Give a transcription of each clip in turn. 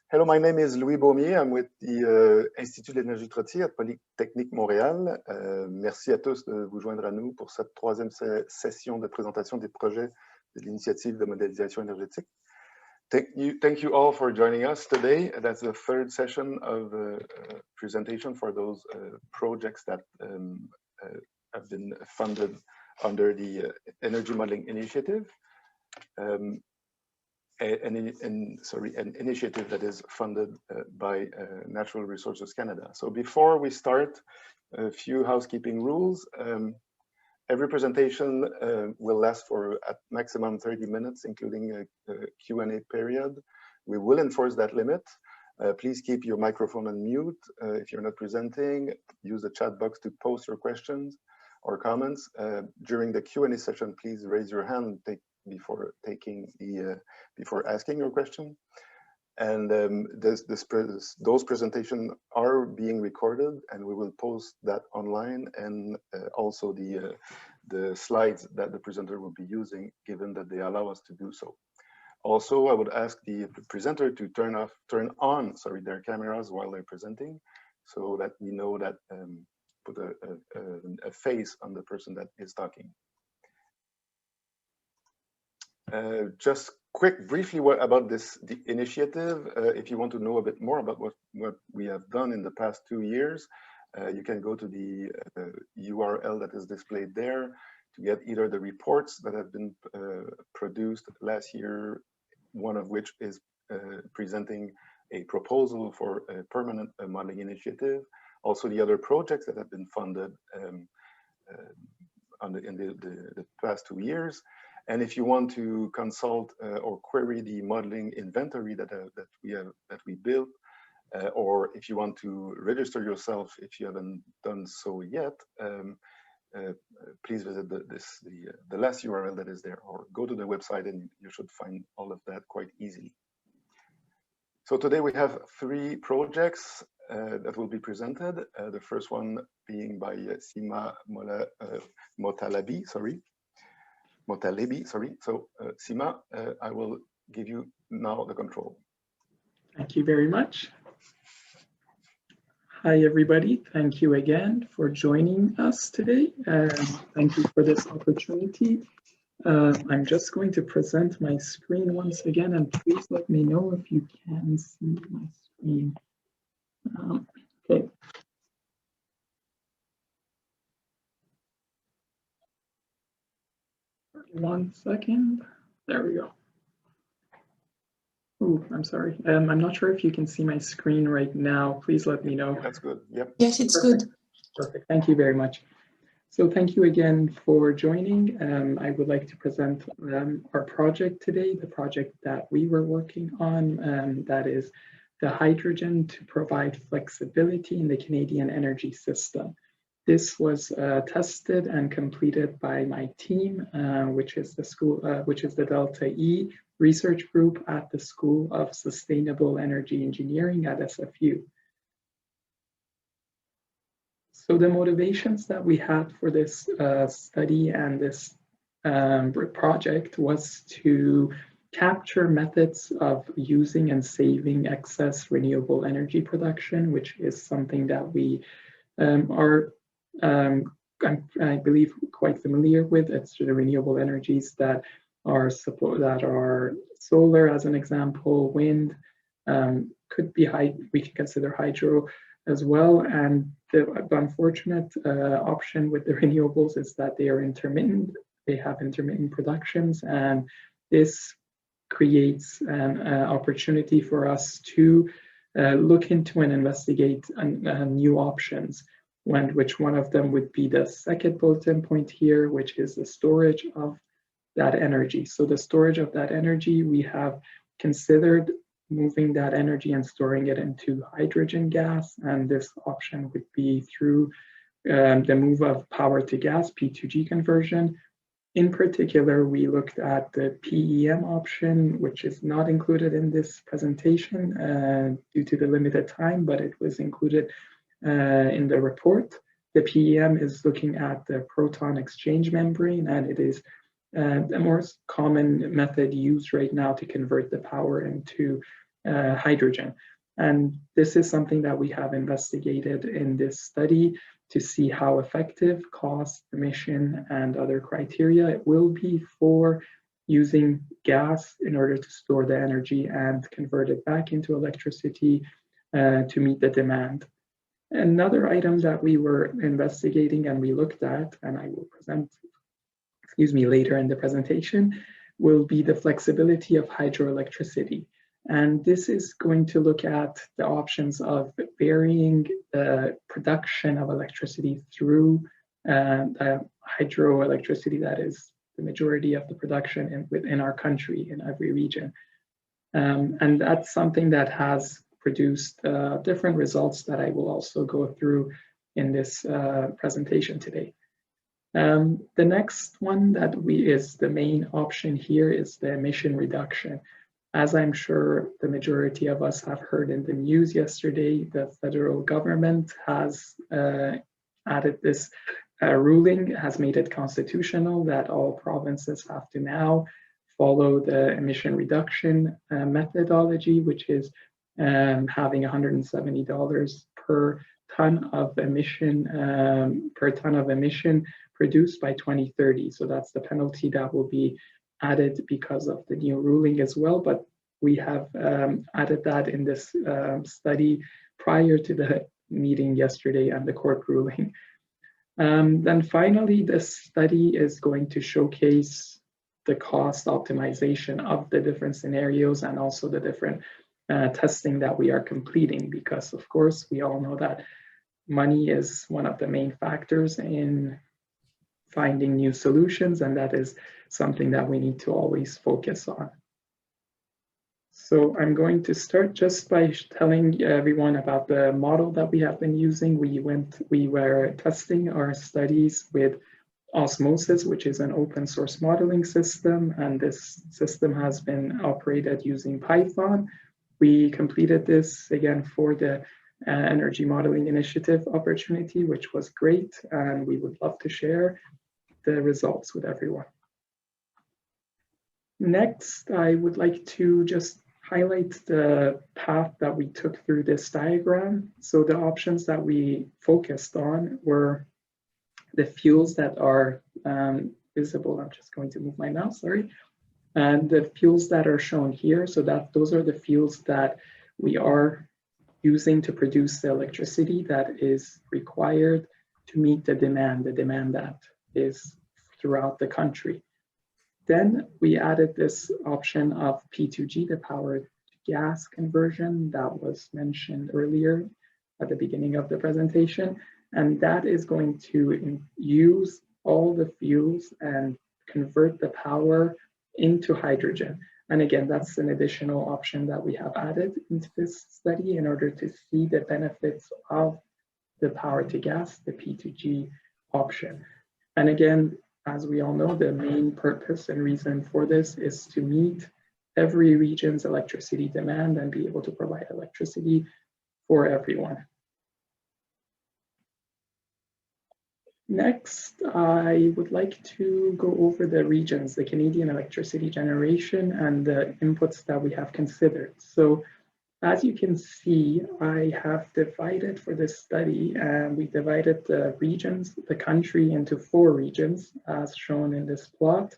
Hello, my name is Louis Baumier. I'm with the Institut de l'énergie trottier at Polytechnique Montréal. Merci à tous de vous joindre à nous pour cette troisième session de présentation des projets de l'initiative de modélisation énergétique. Thank you all for joining us today. That's the third session of presentation for those projects that have been funded under the Energy Modeling Initiative. An initiative that is funded by Natural Resources Canada. So before we start, a few housekeeping rules. Every presentation will last for at maximum 30 minutes, including a Q&A period. We will enforce that limit. Please keep your microphone on mute. If you're not presenting, use the chat box to post your questions or comments. During the Q&A session, please raise your hand before asking your question. And those presentations are being recorded, and we will post that online, and also the slides that the presenter will be using, given that they allow us to do so. Also, I would ask the presenter to turn on their cameras while they're presenting, so that we know that put a face on the person that is talking. Just briefly about the initiative. If you want to know a bit more about what we have done in the past 2 years, you can go to the URL that is displayed there to get either the reports that have been produced last year, one of which is presenting a proposal for a permanent modeling initiative, also the other projects that have been funded in the past 2 years. And if you want to consult or query the modeling inventory that we built, or if you want to register yourself if you haven't done so yet, please visit the last URL that is there, or go to the website and you should find all of that quite easily. So today we have 3 projects that will be presented. The first one being by Sima Motalebi, sorry. So Sima, I will give you now the control. Thank you very much. Hi, everybody. Thank you again for joining us today. Thank you for this opportunity. I'm just going to present my screen once again, and please let me know if you can see my screen. Okay. One second. There we go. Oh, I'm sorry. I'm not sure if you can see my screen right now. Please let me know. That's good. Yep. Yes, it's good. Perfect. Thank you very much. So thank you again for joining. I would like to present our project today, the project that we were working on, that is the hydrogen to provide flexibility in the Canadian energy system. This was tested and completed by my team, which is the Delta E research group at the School of Sustainable Energy Engineering at SFU. So the motivations that we had for this study and this project was to capture methods of using and saving excess renewable energy production, which is something that we are I believe quite familiar with. It's the renewable energies that are solar, as an example, wind, could be we can consider hydro as well. And the unfortunate option with the renewables is that they are intermittent. They have intermittent productions, and this creates an opportunity for us to look into and investigate new options. Which one of them would be the second bulletin point here, which is the storage of that energy. So the storage of that energy, we have considered moving that energy and storing it into hydrogen gas, and this option would be through the move of power to gas, P2G conversion. In particular, we looked at the PEM option, which is not included in this presentation due to the limited time, but it was included in the report. The PEM is looking at the proton exchange membrane, and it is the most common method used right now to convert the power into hydrogen. And this is something that we have investigated in this study to see how effective cost, emission, and other criteria it will be for using gas in order to store the energy and convert it back into electricity to meet the demand. Another item that we were investigating and we looked at, and I will present, later in the presentation, will be the flexibility of hydroelectricity. And this is going to look at the options of varying the production of electricity through the hydroelectricity that is the majority of the production within our country in every region. And that's something that has produced different results that I will also go through in this presentation today. The next one that is the main option here is the emission reduction. As I'm sure the majority of us have heard in the news yesterday, the federal government has added this ruling, has made it constitutional that all provinces have to now follow the emission reduction methodology, which is having $170 per ton of emission produced by 2030. So that's the penalty that will be added because of the new ruling as well, but we have added that in this study prior to the meeting yesterday and the court ruling. Then finally, this study is going to showcase the cost optimization of the different scenarios and also the different testing that we are completing, because of course we all know that money is one of the main factors in finding new solutions, and that is something that we need to always focus on. So I'm going to start just by telling everyone about the model that we have been using. We were testing our studies with Osmosis, which is an open source modeling system, and this system has been operated using Python. We completed this again for the Energy Modeling Initiative opportunity, which was great, and we would love to share the results with everyone. Next, I would like to just highlight the path that we took through this diagram. So the options that we focused on were the fuels that are visible. I'm just going to move my mouse, sorry. And the fuels that are shown here, so that those are the fuels that we are using to produce the electricity that is required to meet the demand that is throughout the country. Then we added this option of P2G, the power to gas conversion that was mentioned earlier at the beginning of the presentation. And that is going to use all the fuels and convert the power into hydrogen. And again, that's an additional option that we have added into this study in order to see the benefits of the power to gas, the P2G option. And again, as we all know, the main purpose and reason for this is to meet every region's electricity demand and be able to provide electricity for everyone. Next, I would like to go over the regions, the Canadian electricity generation, and the inputs that we have considered. So as you can see, I have divided for this study, and we divided the regions, the country, into 4 regions, as shown in this plot.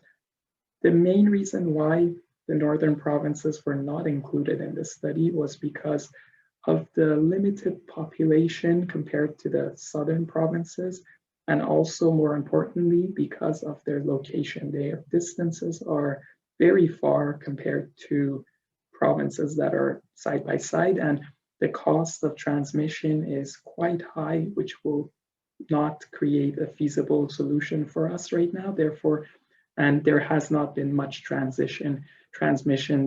The main reason why the northern provinces were not included in this study was because of the limited population compared to the southern provinces, and also more importantly, because of their location. Their distances are very far compared to provinces that are side by side, and the cost of transmission is quite high, which will not create a feasible solution for us right now. Therefore, and there has not been much transmission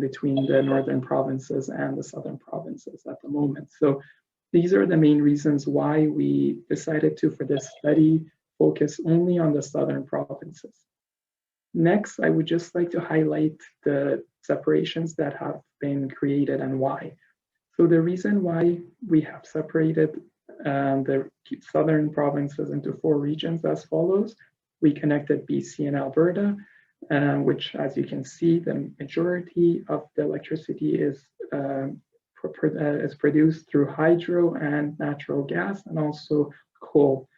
between the northern provinces and the southern provinces at the moment. So these are the main reasons why we decided to, for this study, focus only on the southern provinces. Next, I would just like to highlight the separations that have been created and why. So the reason why we have separated the southern provinces into 4 regions as follows. We connected BC and Alberta, which, as you can see, the majority of the electricity is is produced through hydro and natural gas, and also coal.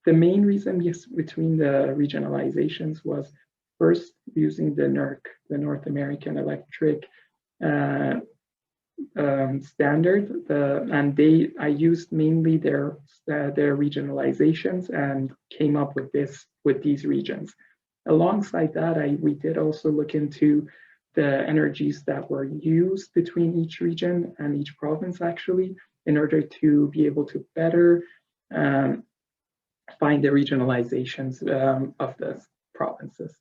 The main reason between the regionalizations was first using the NERC, the North American Electric standard, and I used mainly their regionalizations and came up with these regions. Alongside that, we did also look into the energies that were used between each region and each province, actually, in order to be able to better find the regionalizations of the provinces.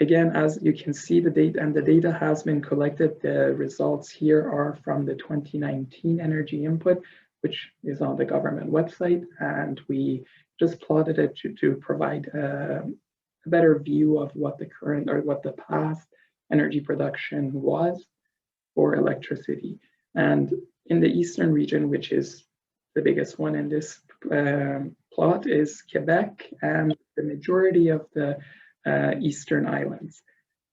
Again, as you can see, the data has been collected. The results here are from the 2019 energy input, which is on the government website, and we just plotted it to provide a better view of what the current or what the past energy production was for electricity. And in the eastern region, which is the biggest one in this plot, is Quebec and the majority of the eastern islands.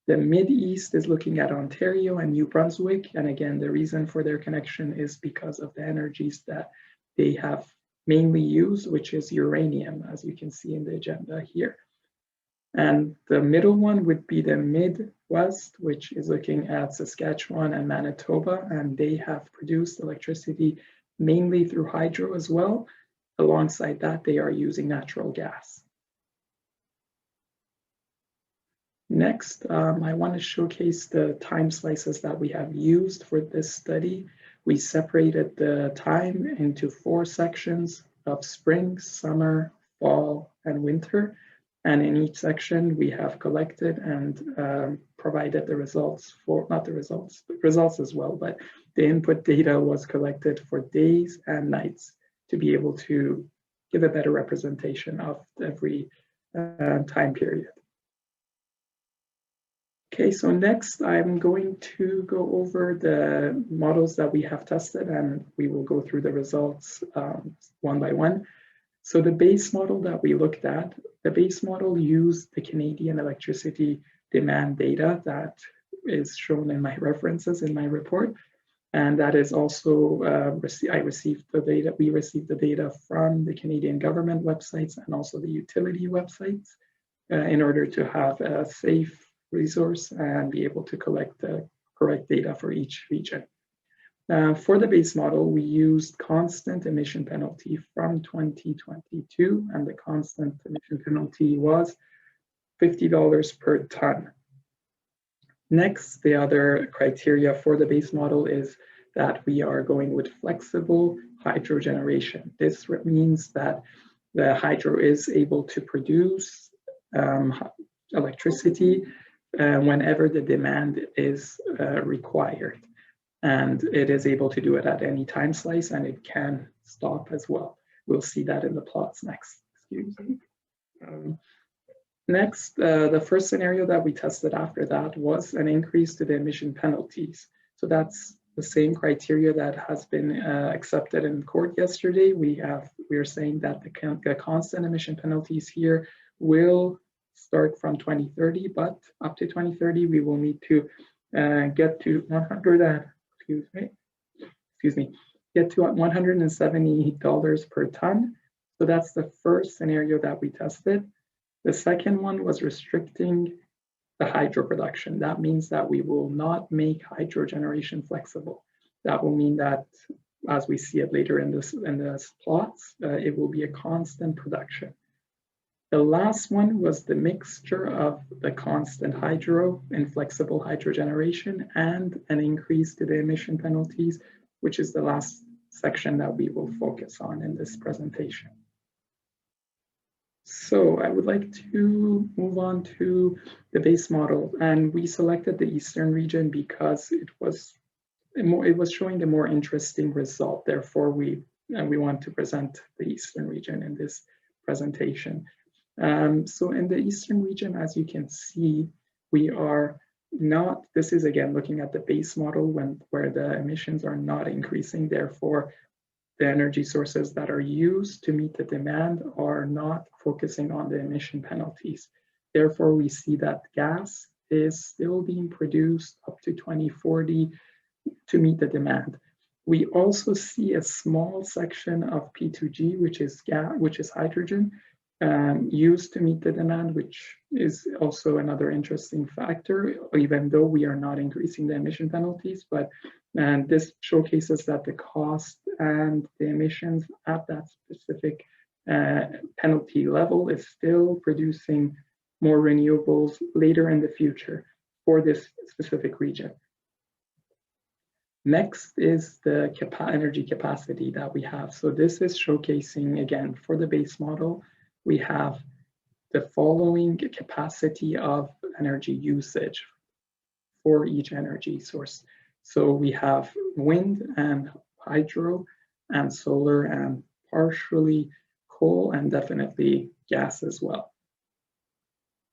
The Mid-East is looking at Ontario and New Brunswick, and again, the reason for their connection is because of the energies that they have mainly used, which is uranium, as you can see in the agenda here. And the middle one would be the Midwest, which is looking at Saskatchewan and Manitoba, and they have produced electricity mainly through hydro as well. Alongside that, they are using natural gas. Next, I want to showcase the time slices that we have used for this study. We separated the time into 4 sections of spring, summer, fall, and winter. And in each section, we have collected and provided the results for, not the results, but results as well, but the input data was collected for days and nights to be able to give a better representation of every time period. Okay, so next I'm going to go over the models that we have tested, and we will go through the results one by one. So the base model that we looked at, the base model used the Canadian electricity demand data that is shown in my references in my report. And that is also, we received the data from the Canadian government websites and also the utility websites in order to have a safe resource and be able to collect the correct data for each region. For the base model, we used constant emission penalty from 2022, and the constant emission penalty was $50 per ton. Next, the other criteria for the base model is that we are going with flexible hydro generation. This means that the hydro is able to produce electricity whenever the demand is required. And it is able to do it at any time slice, and it can stop as well. We'll see that in the plots next. Excuse me. Next, the first scenario that we tested after that was an increase to the emission penalties. So that's the same criteria that has been accepted in court yesterday. We are saying that the constant emission penalties here will start from 2030, but up to 2030, we will need to get to $170 per ton. So that's the first scenario that we tested. The second one was restricting the hydro production. That means that we will not make hydro generation flexible. That will mean that, as we see it later in this plots, it will be a constant production. The last one was the mixture of the constant hydro and flexible hydro generation and an increase to the emission penalties, which is the last section that we will focus on in this presentation. So I would like to move on to the base model, and we selected the Eastern region because it was showing a more interesting result. Therefore, we want to present the Eastern region in this presentation. So in the Eastern region, as you can see, we are not, this is again looking at the base model where the emissions are not increasing. Therefore, the energy sources that are used to meet the demand are not focusing on the emission penalties. Therefore, we see that gas is still being produced up to 2040 to meet the demand. We also see a small section of P2G, which is hydrogen, used to meet the demand, which is also another interesting factor, even though we are not increasing the emission penalties. But this showcases that the cost and the emissions at that specific penalty level is still producing more renewables later in the future for this specific region. Next is the energy capacity that we have. So this is showcasing, again, for the base model, we have the following capacity of energy usage for each energy source. So we have wind and hydro and solar and partially coal and definitely gas as well.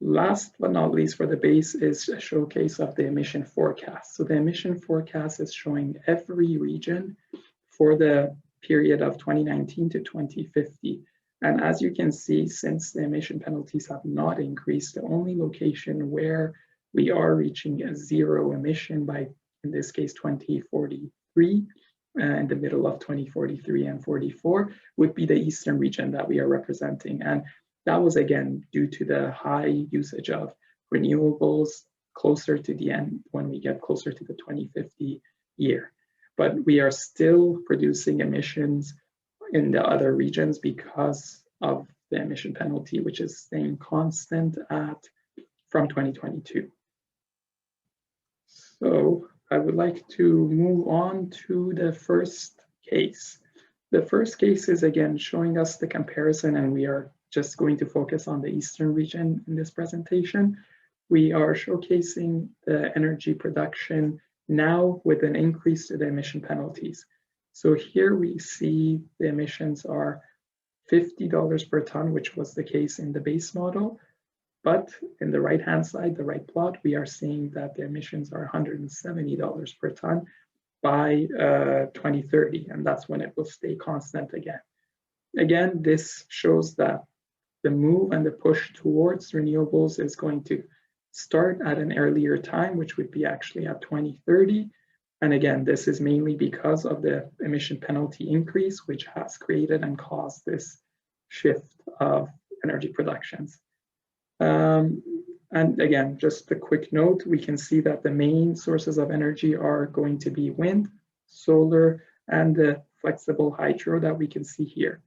Last but not least for the base is a showcase of the emission forecast. So the emission forecast is showing every region for the period of 2019 to 2050. And as you can see, since the emission penalties have not increased, the only location where we are reaching a zero emission by, in this case, 2043, in the middle of 2043 and 44, would be the eastern region that we are representing. And that was, again, due to the high usage of renewables closer to the end when we get closer to the 2050 year. But we are still producing emissions in the other regions because of the emission penalty, which is staying constant from 2022. So I would like to move on to the first case. The first case is, again, showing us the comparison, and we are just going to focus on the eastern region in this presentation. We are showcasing the energy production now with an increase to the emission penalties. So here we see the emissions are $50 per ton, which was the case in the base model. But in the right-hand side, the right plot, we are seeing that the emissions are $170 per ton by 2030, and that's when it will stay constant again. Again, this shows that the move and the push towards renewables is going to start at an earlier time, which would be actually at 2030. And again, this is mainly because of the emission penalty increase, which has created and caused this shift of energy productions. And again, just a quick note, we can see that the main sources of energy are going to be wind, solar, and the flexible hydro that we can see here.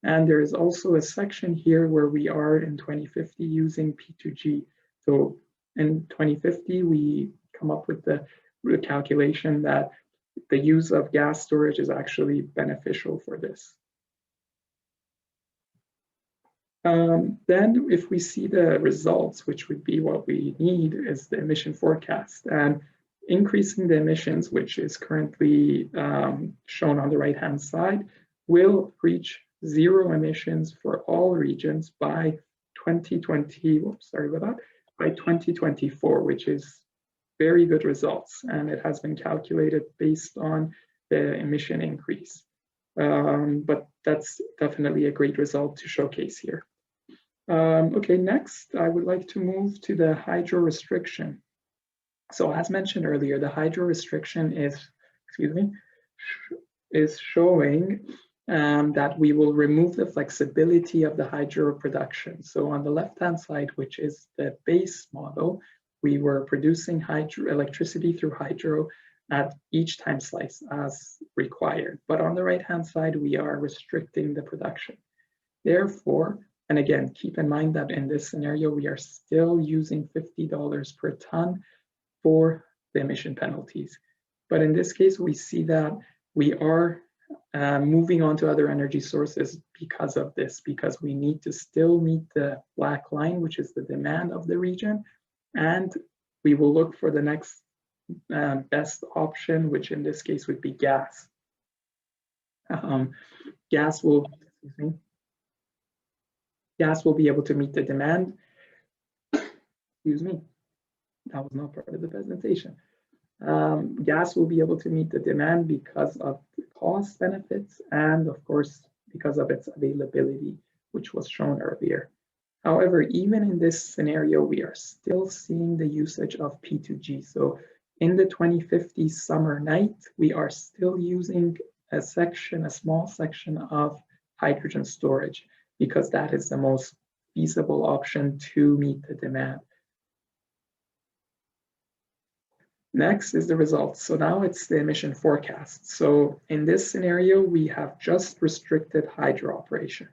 And there is also a section here where we are in 2050 using P2G. So in 2050, we come up with the calculation that the use of gas storage is actually beneficial for this. Then if we see the results, which would be what we need, is the emission forecast. And increasing the emissions, which is currently shown on the right-hand side, will reach zero emissions for all regions by 2020, by 2024, which is very good results. And it has been calculated based on the emission increase. But that's definitely a great result to showcase here. Okay, next, I would like to move to the hydro restriction. So as mentioned earlier, the hydro restriction is showing that we will remove the flexibility of the hydro production. So on the left-hand side, which is the base model, we were producing electricity through hydro at each time slice as required. But on the right-hand side, we are restricting the production. Therefore, and again, keep in mind that in this scenario, we are still using $50 per ton for the emission penalties. But in this case, we see that we are moving on to other energy sources because of this, because we need to still meet the black line, which is the demand of the region. And we will look for the next best option, which in this case would be gas. Gas will be able to meet the demand. Excuse me, that was not part of the presentation. Gas will be able to meet the demand because of the cost benefits and, of course, because of its availability, which was shown earlier. However, even in this scenario, we are still seeing the usage of P2G. So In the 2050 summer night, we are still using a small section of hydrogen storage, because that is the most feasible option to meet the demand. Next is the results. So now it's the emission forecast. So in this scenario, we have just restricted hydro operation,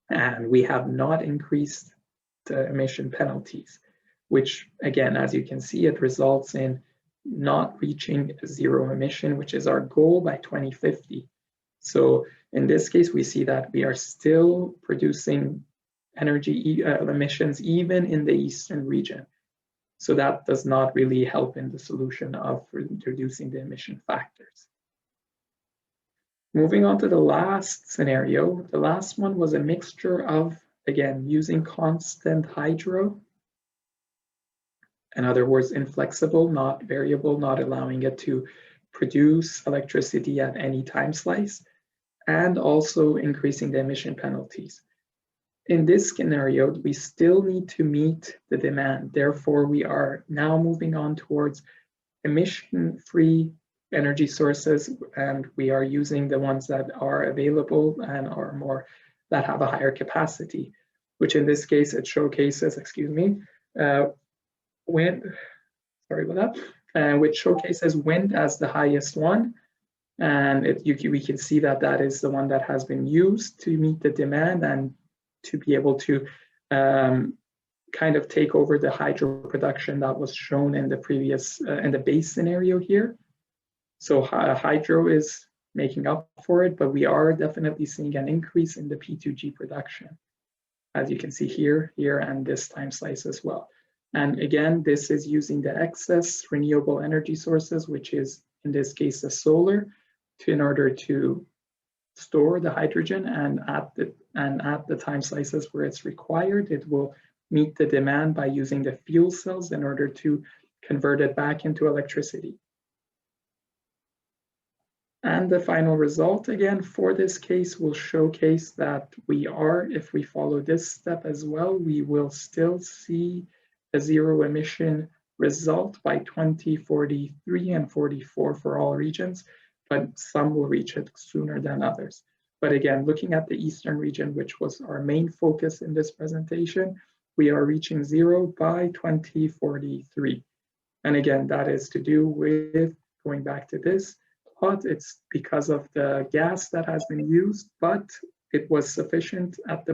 and we have not increased the emission penalties, which again, as you can see, it results in not reaching zero emission, which is our goal by 2050. So in this case, we see that we are still producing energy emissions even in the eastern region. So that does not really help in the solution of reducing the emission factors. Moving on to the last scenario, the last one was a mixture of, again, using constant hydro. In other words, inflexible, not variable, not allowing it to produce electricity at any time slice, and also increasing the emission penalties. In this scenario, we still need to meet the demand. Therefore, we are now moving on towards emission-free energy sources, and we are using the ones that are available and are more, that have a higher capacity, which in this case, it showcases, wind, sorry about that, which showcases wind as the highest one. And we can see that that is the one that has been used to meet the demand and to be able to kind of take over the hydro production that was shown in the previous, in the base scenario here. So hydro is making up for it, but we are definitely seeing an increase in the P2G production, as you can see here, and this time slice as well. And again, this is using the excess renewable energy sources, which is in this case the solar, in order to store the hydrogen, and at the time slices where it's required, it will meet the demand by using the fuel cells in order to convert it back into electricity. And the final result, again, for this case will showcase that we are, if we follow this step as well, we will still see a zero emission result by 2043 and 44 for all regions, but some will reach it sooner than others. But again, looking at the eastern region, which was our main focus in this presentation, we are reaching zero by 2043. And again, that is to do with, going back to this plot, it's because of the gas that has been used, but it was sufficient at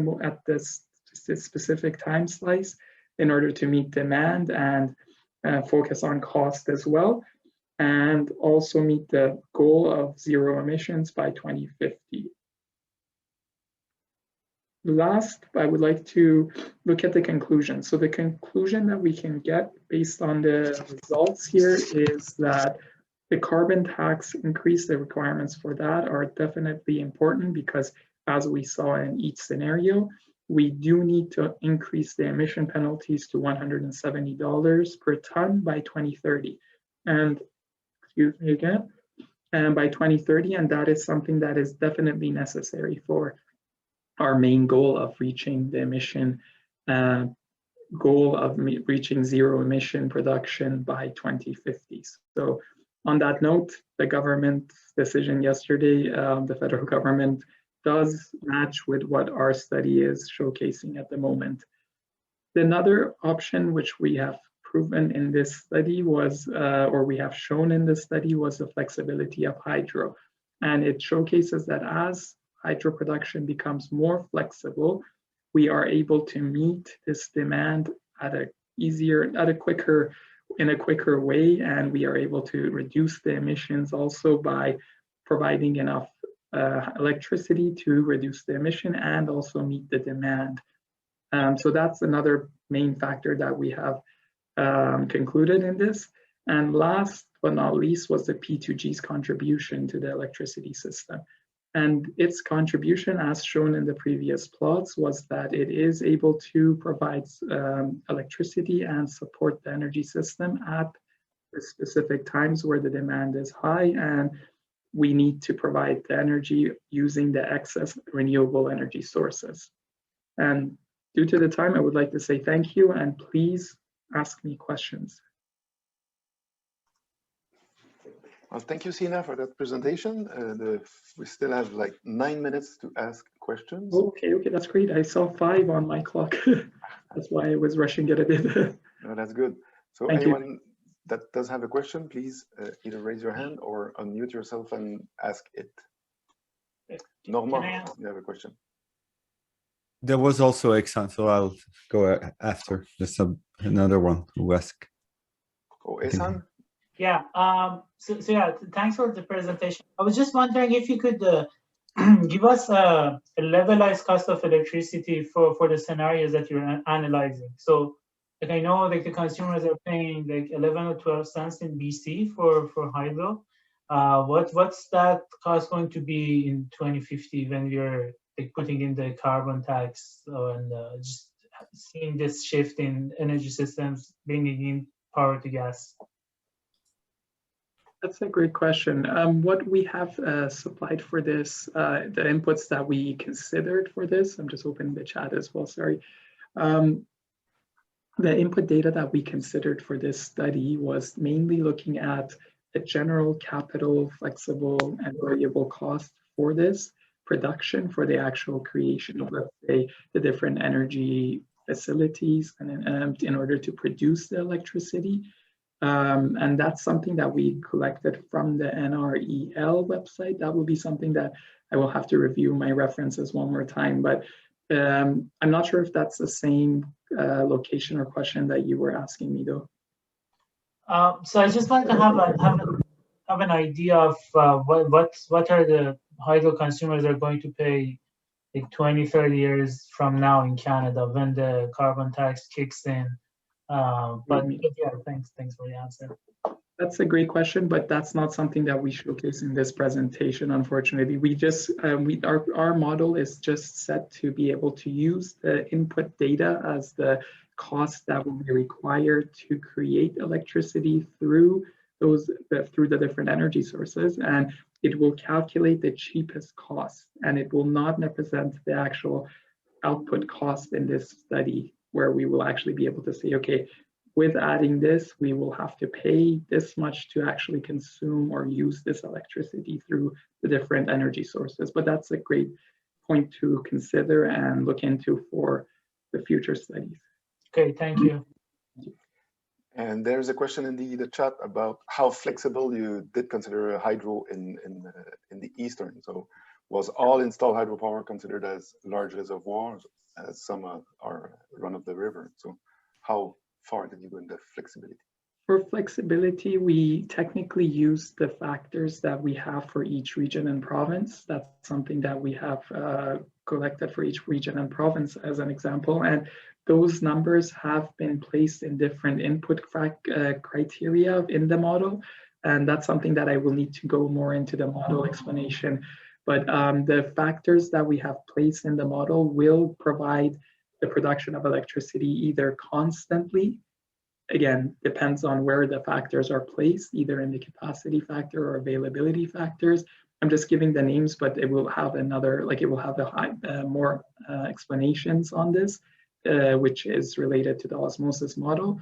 this specific time slice in order to meet demand and focus on cost as well, and also meet the goal of zero emissions by 2050. Last, I would like to look at the conclusion. So the conclusion that we can get based on the results here is that the carbon tax increase, the requirements for that are definitely important, because as we saw in each scenario, we do need to increase the emission penalties to $170 per ton by 2030. And excuse me again, and by 2030, and that is something that is definitely necessary for our main goal of reaching the emission goal of reaching zero emission production by 2050. So on that note, the government decision yesterday, the federal government does match with what our study is showcasing at the moment. Another option which we have proven in this study was, or we have shown in this study, was the flexibility of hydro. And it showcases that as hydro production becomes more flexible, we are able to meet this demand in a quicker way, and we are able to reduce the emissions also by providing enough electricity to reduce the emission and also meet the demand. So that's another main factor that we have concluded in this. And last but not least was the P2G's contribution to the electricity system. And its contribution, as shown in the previous plots, was that it is able to provide electricity and support the energy system at the specific times where the demand is high, and we need to provide the energy using the excess renewable energy sources. And due to the time, I would like to say thank you, and please ask me questions. Well, thank you, Sina, for that presentation. We still have like 9 minutes to ask questions. Okay, that's great. I saw 5 on my clock. That's why I was rushing it a bit. No, that's good. So Thank anyone you. that does have a question, please either raise your hand or unmute yourself and ask it. Norma, you have a question. There was also Exxon, so I'll go after. There's another one who asked. Oh, Ehsan? Yeah, so yeah, thanks for the presentation. I was just wondering if you could give us a levelized cost of electricity for the scenarios that you're analyzing. So like I know like the consumers are paying like 11 or 12 cents in BC for hydro. What's that cost going to be in 2050 when we're like putting in the carbon tax and just seeing this shift in energy systems, bringing in power to gas? That's a great question. What we have supplied for this, the inputs that we considered for this, I'm just opening the chat as well, sorry. The input data that we considered for this study was mainly looking at the general capital, flexible, and variable cost for this production for the actual creation of, let's say, the different energy facilities and in order to produce the electricity. And that's something that we collected from the NREL website. That will be something that I will have to review my references one more time, but I'm not sure if that's the same location or question that you were asking me though. So I just want to have an idea of what are the hydro consumers are going to pay like 20, 30 years from now in Canada when the carbon tax kicks in. But yeah, thanks for the answer. That's a great question, but that's not something that we showcase in this presentation, unfortunately. We just, our model is just set to be able to use the input data as the cost that will be required to create electricity through through the different energy sources, and it will calculate the cheapest cost, and it will not represent the actual output cost in this study, where we will actually be able to say, okay, with adding this, we will have to pay this much to actually consume or use this electricity through the different energy sources. But that's a great point to consider and look into for the future studies. Okay, thank you. And there's a question in the chat about how flexible you did consider hydro in the eastern. So was all installed hydropower considered as large reservoirs, as some are run of the river? So how far did you go in the flexibility? For flexibility, we technically use the factors that we have for each region and province. That's something that we have collected for each region and province as an example. And those numbers have been placed in different input criteria in the model. And that's something that I will need to go more into the model explanation. But the factors that we have placed in the model will provide the production of electricity either constantly, again, depends on where the factors are placed, either in the capacity factor or availability factors. I'm just giving the names, but it will have another, like it will have more explanations on this, which is related to the osmosis model.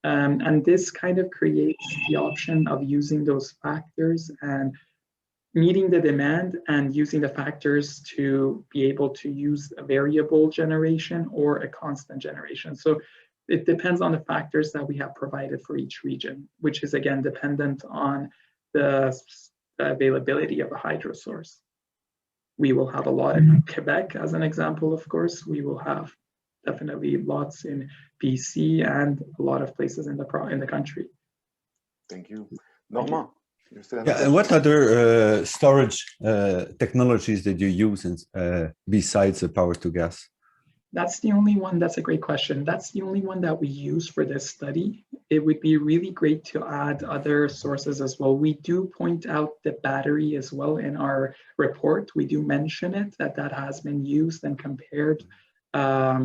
And this kind of creates the option of using those factors and meeting the demand and using the factors to be able to use a variable generation or a constant generation. So it depends on the factors that we have provided for each region, which is again dependent on the availability of a hydro source. We will have a lot in Quebec as an example, of course. We will have definitely lots in BC and a lot of places in the country. Thank you. Norma. Yeah, and what other storage technologies did you use besides the power to gas? That's the only one. That's a great question. That's the only one that we use for this study. It would be really great to add other sources as well. We do point out the battery as well in our report. We do mention it, that has been used and compared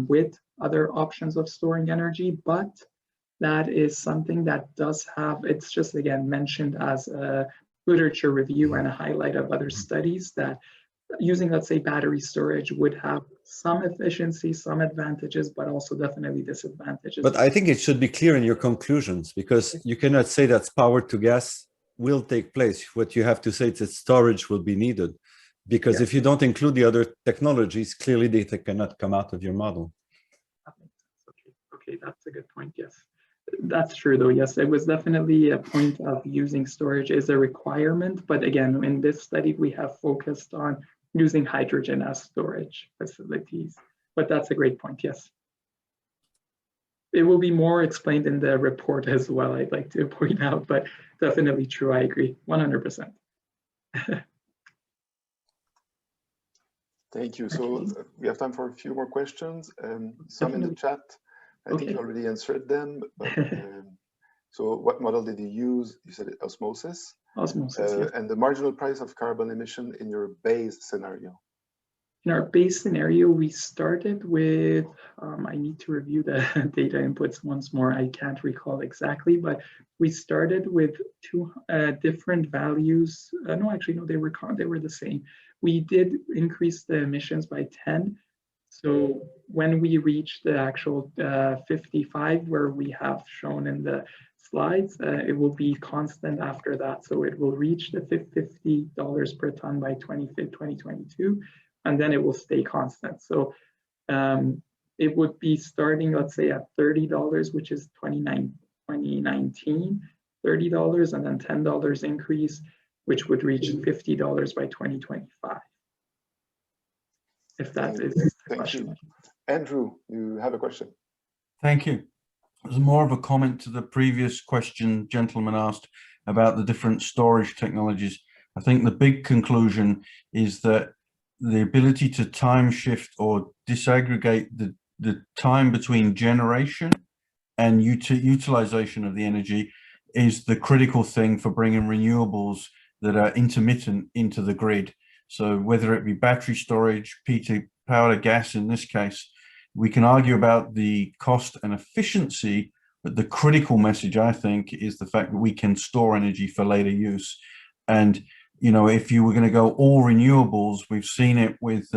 with other options of storing energy, but that is something that does have, it's just again mentioned as a literature review and a highlight of other studies that using, let's say, battery storage would have some efficiency, some advantages, but also definitely disadvantages. But I think it should be clear in your conclusions, because you cannot say that's power to gas will take place. What you have to say is that storage will be needed, because Yes. if you don't include the other technologies, clearly data cannot come out of your model. That makes sense. Okay, that's a good point. Yes, that's true though. Yes, it was definitely a point of using storage is a requirement. But again, in this study, we have focused on using hydrogen as storage facilities. But that's a great point. Yes. It will be more explained in the report as well, I'd like to point out, but definitely true. I agree 100%. Thank you. So we have time for a few more questions. Some in the chat. I think you already answered them. But, so what model did you use? You said osmosis. Osmosis, yes. And the marginal price of carbon emission in your base scenario. In our base scenario, we started with, I need to review the data inputs once more. I can't recall exactly, but we started with two different values. No, actually, no, they were the same. We did increase the emissions by 10. So when we reach the actual 55, where we have shown in the slides, it will be constant after that. So it will reach the $50 per ton by 2022. And then it will stay constant. So it would be starting, let's say, at $30, which is 2019, $30, and then $10 increase, which would reach $50 by 2025. If that is the question. You. Andrew, you have a question. Thank you. It was more of a comment to the previous question gentleman asked about the different storage technologies. I think the big conclusion is that the ability to time shift or disaggregate the time between generation and utilization of the energy is the critical thing for bringing renewables that are intermittent into the grid. So whether it be battery storage, power to gas in this case, we can argue about the cost and efficiency, but the critical message, I think, is the fact that we can store energy for later use. And you know, if you were going to go all renewables, we've seen it with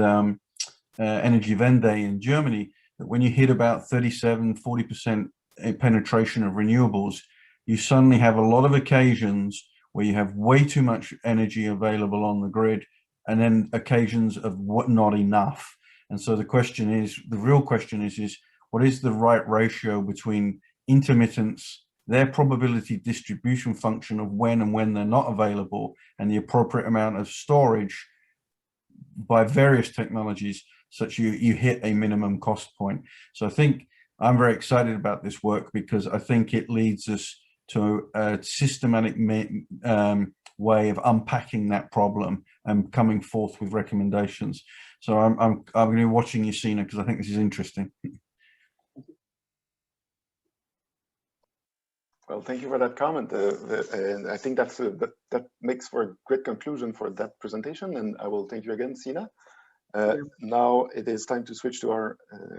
Energiewende in Germany, that when you hit about 37–40% penetration of renewables, you suddenly have a lot of occasions where you have way too much energy available on the grid, and then occasions of what not enough. And so the question is, the real question is what is the right ratio between intermittence, their probability distribution function of when and when they're not available, and the appropriate amount of storage by various technologies, such you hit a minimum cost point. So I think I'm very excited about this work because I think it leads us to a systematic way of unpacking that problem and coming forth with recommendations. So I'm going to be watching you, Sina, because I think this is interesting. Well, thank you for that comment. And I think that makes for a great conclusion for that presentation. And I will thank you again, Sina. Now it is time to switch to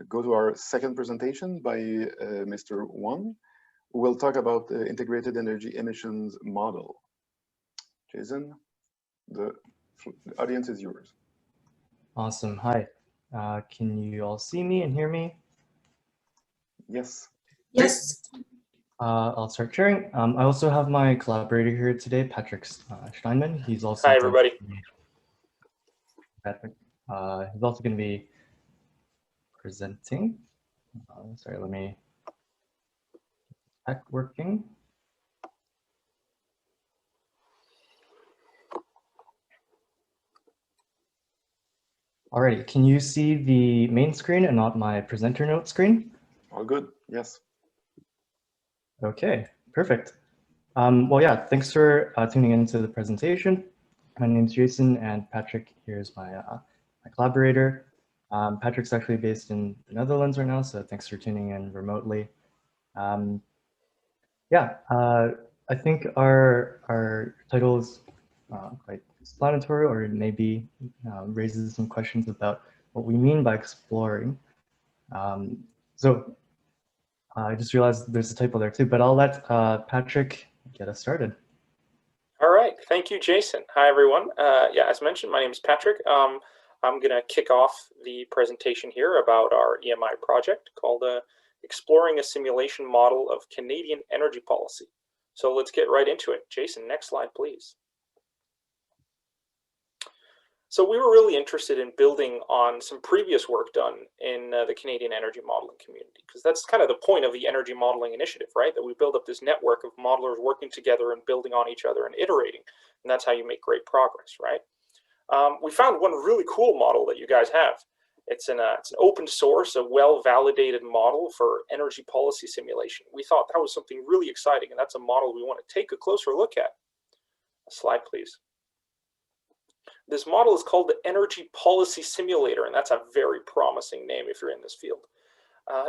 go to our second presentation by Mr. Wang, who will talk about the integrated energy emissions model. Jason, the audience is yours. Awesome. Hi. Can you all see me and hear me? Yes. Yes. I'll start sharing. I also have my collaborator here today, Patrick Steinman. He's also— Hi, everybody. Patrick. He's also going to be presenting. Sorry, let me check working. Alrighty, can you see the main screen and not my presenter note screen? All good, yes. Okay, perfect. Well, yeah, thanks for tuning into the presentation. My name's Jason, and Patrick here is my collaborator. Patrick's actually based in the Netherlands right now, so thanks for tuning in remotely. Yeah, I think our title is quite explanatory, or it maybe raises some questions about what we mean by exploring. I just realized there's a typo there too, but I'll let Patrick get us started. All right, thank you, Jason. Hi, everyone. Yeah, as mentioned, my name is Patrick. I'm going to kick off the presentation here about our EMI project called Exploring a Simulation Model of Canadian Energy Policy. So let's get right into it. Jason, next slide, please. So we were really interested in building on some previous work done in the Canadian energy modeling community, because that's kind of the point of the energy modeling initiative, right? That we build up this network of modelers working together and building on each other and iterating, and that's how you make great progress, right? We found one really cool model that you guys have. It's an open source, a well-validated model for energy policy simulation. We thought that was something really exciting, and that's a model we want to take a closer look at. A slide, please. This model is called the Energy Policy Simulator, and that's a very promising name if you're in this field.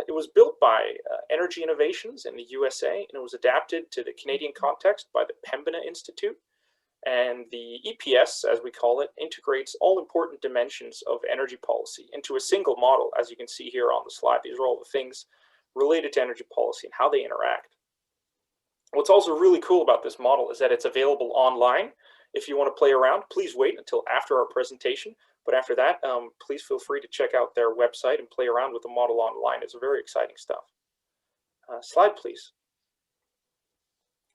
It was built by Energy Innovations in the USA, and it was adapted to the Canadian context by the Pembina Institute. And the EPS, as we call it, integrates all important dimensions of energy policy into a single model, as you can see here on the slide. These are all the things related to energy policy and how they interact. What's also really cool about this model is that it's available online. If you want to play around, please wait until after our presentation. But after that, please feel free to check out their website and play around with the model online. It's very exciting stuff. Slide, please.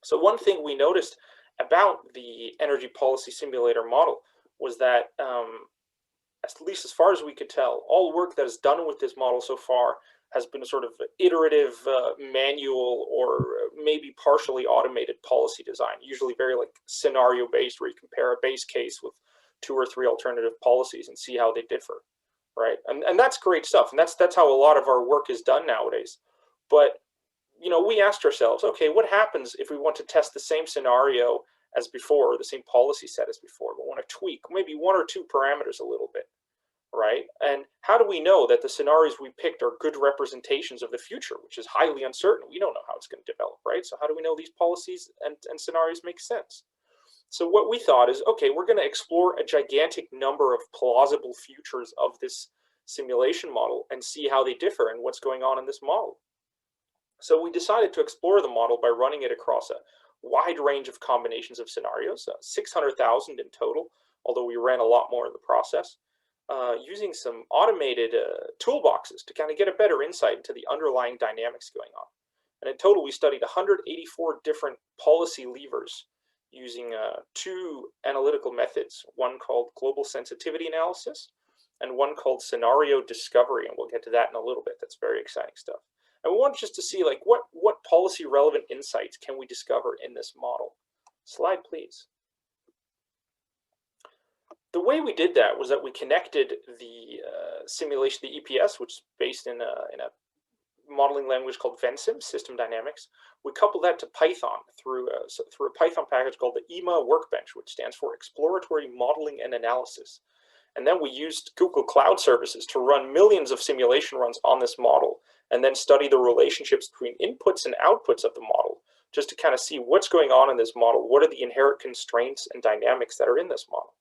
So one thing we noticed about the energy policy simulator model was that, at least as far as we could tell, all work that is done with this model so far has been a sort of iterative, manual, or maybe partially automated policy design, usually very like scenario-based, where you compare a base case with 2 or 3 alternative policies and see how they differ, right? And that's great stuff, and that's how a lot of our work is done nowadays. But you know, we asked ourselves, okay, what happens if we want to test the same scenario as before, or the same policy set as before, but want to tweak maybe 1 or 2 parameters a little bit, right? And how do we know that the scenarios we picked are good representations of the future, which is highly uncertain? We don't know how it's going to develop, right? So how do we know these policies and scenarios make sense? So what we thought is, okay, we're going to explore a gigantic number of plausible futures of this simulation model and see how they differ and what's going on in this model. So we decided to explore the model by running it across a wide range of combinations of scenarios, 600,000 in total, although we ran a lot more in the process, using some automated toolboxes to kind of get a better insight into the underlying dynamics going on. And in total, we studied 184 different policy levers using 2 analytical methods, one called global sensitivity analysis and one called scenario discovery. And we'll get to that in a little bit. That's very exciting stuff. And we wanted just to see like what policy relevant insights can we discover in this model. Slide, please. The way we did that was that we connected the simulation, the EPS, which is based in a modeling language called VenSim, System Dynamics. We coupled that to Python through a Python package called the EMI Workbench, which stands for Exploratory Modeling and Analysis. And then we used Google Cloud Services to run millions of simulation runs on this model, and then study the relationships between inputs and outputs of the model, just to kind of see what's going on in this model. What are the inherent constraints and dynamics that are in this model?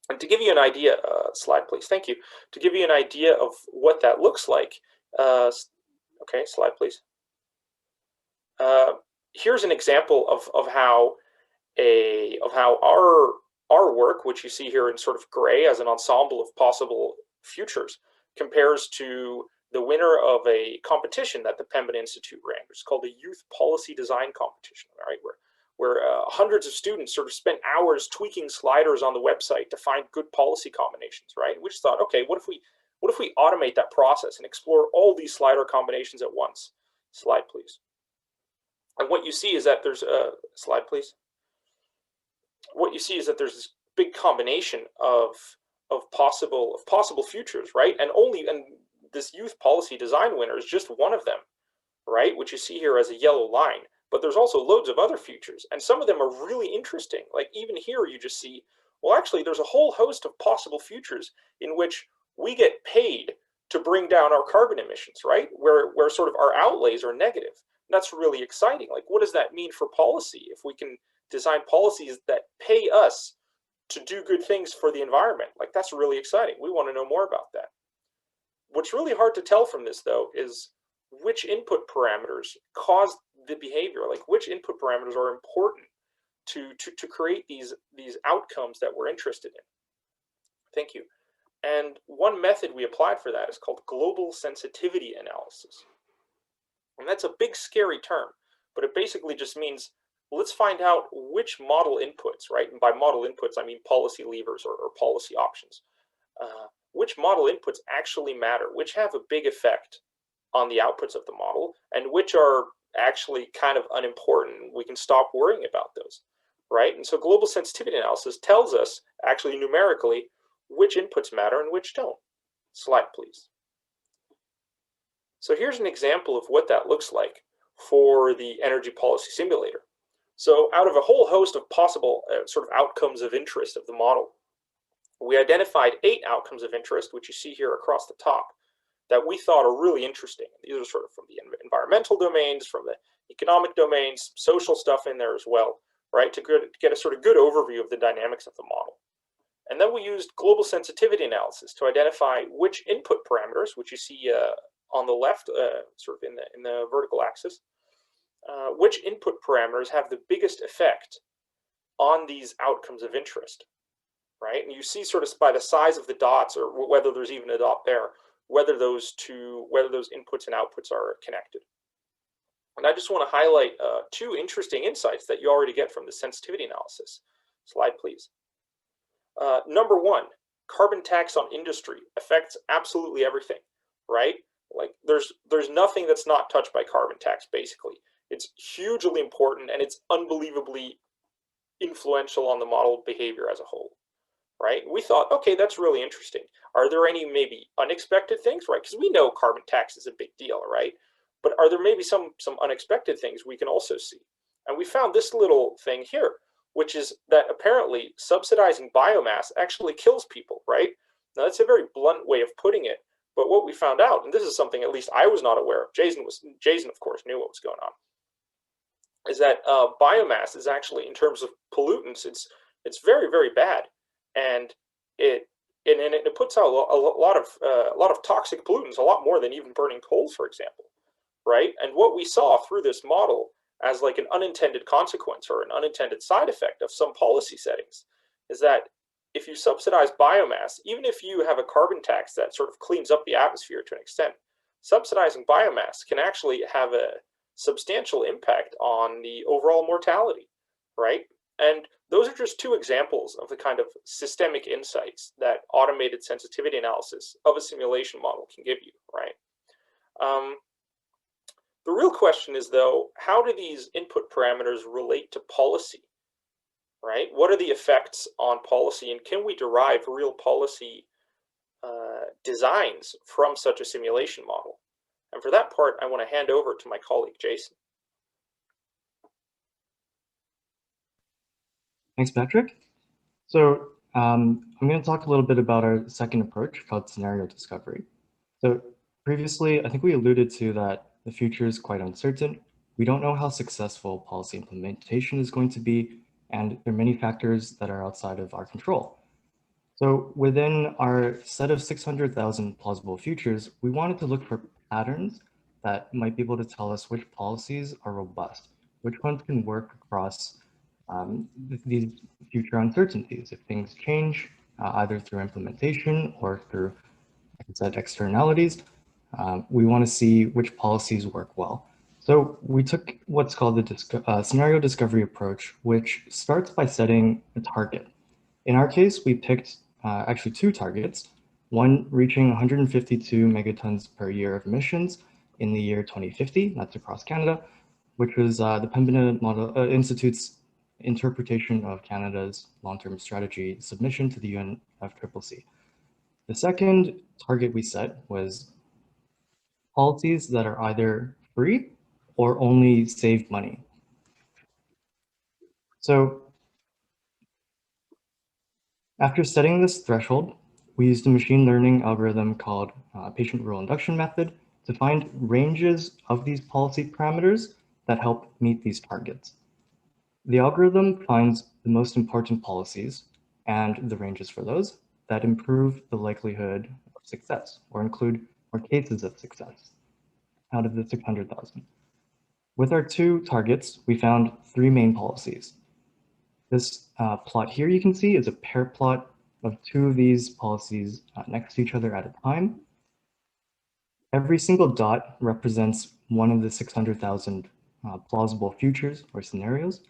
And to give you an idea, slide please, thank you. To give you an idea of what that looks like, okay, slide please. Here's an example of how our work, which you see here in sort of gray as an ensemble of possible futures, compares to the winner of a competition that the Pembina Institute ran. It's called the Youth Policy Design Competition, right? Where hundreds of students sort of spent hours tweaking sliders on the website to find good policy combinations, right? We just thought, okay, what if we automate that process and explore all these slider combinations at once? Slide, please. And what you see is that there's a slide, please. What you see is that there's this big combination of possible futures, right? And this youth policy design winner is just one of them, right? Which you see here as a yellow line. But there's also loads of other futures, and some of them are really interesting. Like even here, you just see, well, actually, there's a whole host of possible futures in which we get paid to bring down our carbon emissions, right? Where sort of our outlays are negative. And that's really exciting. Like, what does that mean for policy if we can design policies that pay us to do good things for the environment? Like, that's really exciting. We want to know more about that. What's really hard to tell from this, though, is which input parameters cause the behavior, like which input parameters are important to create these outcomes that we're interested in. Thank you. And one method we applied for that is called global sensitivity analysis. And that's a big, scary term. but it basically just means, let's find out which model inputs, right? And by model inputs, I mean policy levers or policy options. Which model inputs actually matter, which have a big effect on the outputs of the model, and which are actually kind of unimportant. We can stop worrying about those, right? And so global sensitivity analysis tells us, actually numerically, which inputs matter and which don't. Slide, please. So here's an example of what that looks like for the energy policy simulator. So out of a whole host of possible sort of outcomes of interest of the model, we identified 8 outcomes of interest, which you see here across the top, that we thought are really interesting. These are sort of from the environmental domains, from the economic domains, social stuff in there as well, right? To get a sort of good overview of the dynamics of the model. And then we used global sensitivity analysis to identify which input parameters, which you see on the left, sort of in the vertical axis, which input parameters have the biggest effect on these outcomes of interest, right? And you see sort of by the size of the dots, or whether there's even a dot there, whether those inputs and outputs are connected. And I just want to highlight 2 interesting insights that you already get from the sensitivity analysis. Slide, please. Number 1, carbon tax on industry affects absolutely everything, right? Like there's nothing that's not touched by carbon tax, basically. It's hugely important, and it's unbelievably influential on the model behavior as a whole, right? We thought, okay, that's really interesting. Are there any maybe unexpected things, right? Because we know carbon tax is a big deal, right? But are there maybe some unexpected things we can also see? And we found this little thing here, which is that apparently subsidizing biomass actually kills people, right? Now that's a very blunt way of putting it, but what we found out, and this is something at least I was not aware of, Jason of course knew what was going on, is that biomass is actually, in terms of pollutants, it's very, very bad, and it puts out a lot of toxic pollutants, a lot more than even burning coal, for example, right? And what we saw through this model as like an unintended consequence or an unintended side effect of some policy settings is that if you subsidize biomass, even if you have a carbon tax that sort of cleans up the atmosphere to an extent, subsidizing biomass can actually have a substantial impact on the overall mortality, right? And those are just 2 examples of the kind of systemic insights that automated sensitivity analysis of a simulation model can give you, right? The real question is, though, how do these input parameters relate to policy, right? What are the effects on policy, and can we derive real policy designs from such a simulation model? And for that part, I want to hand over to my colleague, Jason. Thanks, Patrick. So I'm going to talk a little bit about our second approach called scenario discovery. So previously, I think we alluded to that the future is quite uncertain. We don't know how successful policy implementation is going to be, and there are many factors that are outside of our control. So within our set of 600,000 plausible futures, we wanted to look for patterns that might be able to tell us which policies are robust, which ones can work across these future uncertainties. If things change, either through implementation or through, like I said, externalities, we want to see which policies work well. So we took what's called the scenario discovery approach, which starts by setting a target. In our case, we picked actually 2 targets, one reaching 152 megatons per year of emissions in the year 2050, that's across Canada, which was the Pembina Model Institute's interpretation of Canada's long-term strategy submission to the UNFCCC. The second target we set was policies that are either free or only save money. So after setting this threshold, we used a machine learning algorithm called patient rule induction method to find ranges of these policy parameters that help meet these targets. The algorithm finds the most important policies and the ranges for those that improve the likelihood of success or include more cases of success out of the 600,000. With our 2 targets, we found 3 main policies. This plot here you can see is a pair plot of 2 of these policies next to each other at a time. Every single dot represents one of the 600,000 plausible futures or scenarios.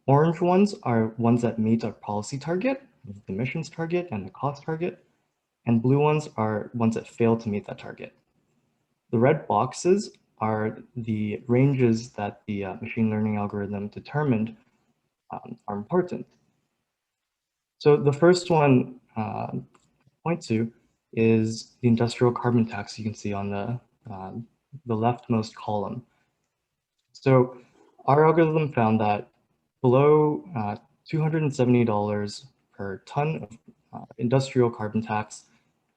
Orange ones are ones that meet our policy target, the emissions target and the cost target, and blue ones are ones that fail to meet that target. The red boxes are the ranges that the machine learning algorithm determined are important. So the first one to point to is the industrial carbon tax you can see on the leftmost column. So our algorithm found that below $270 per ton of industrial carbon tax,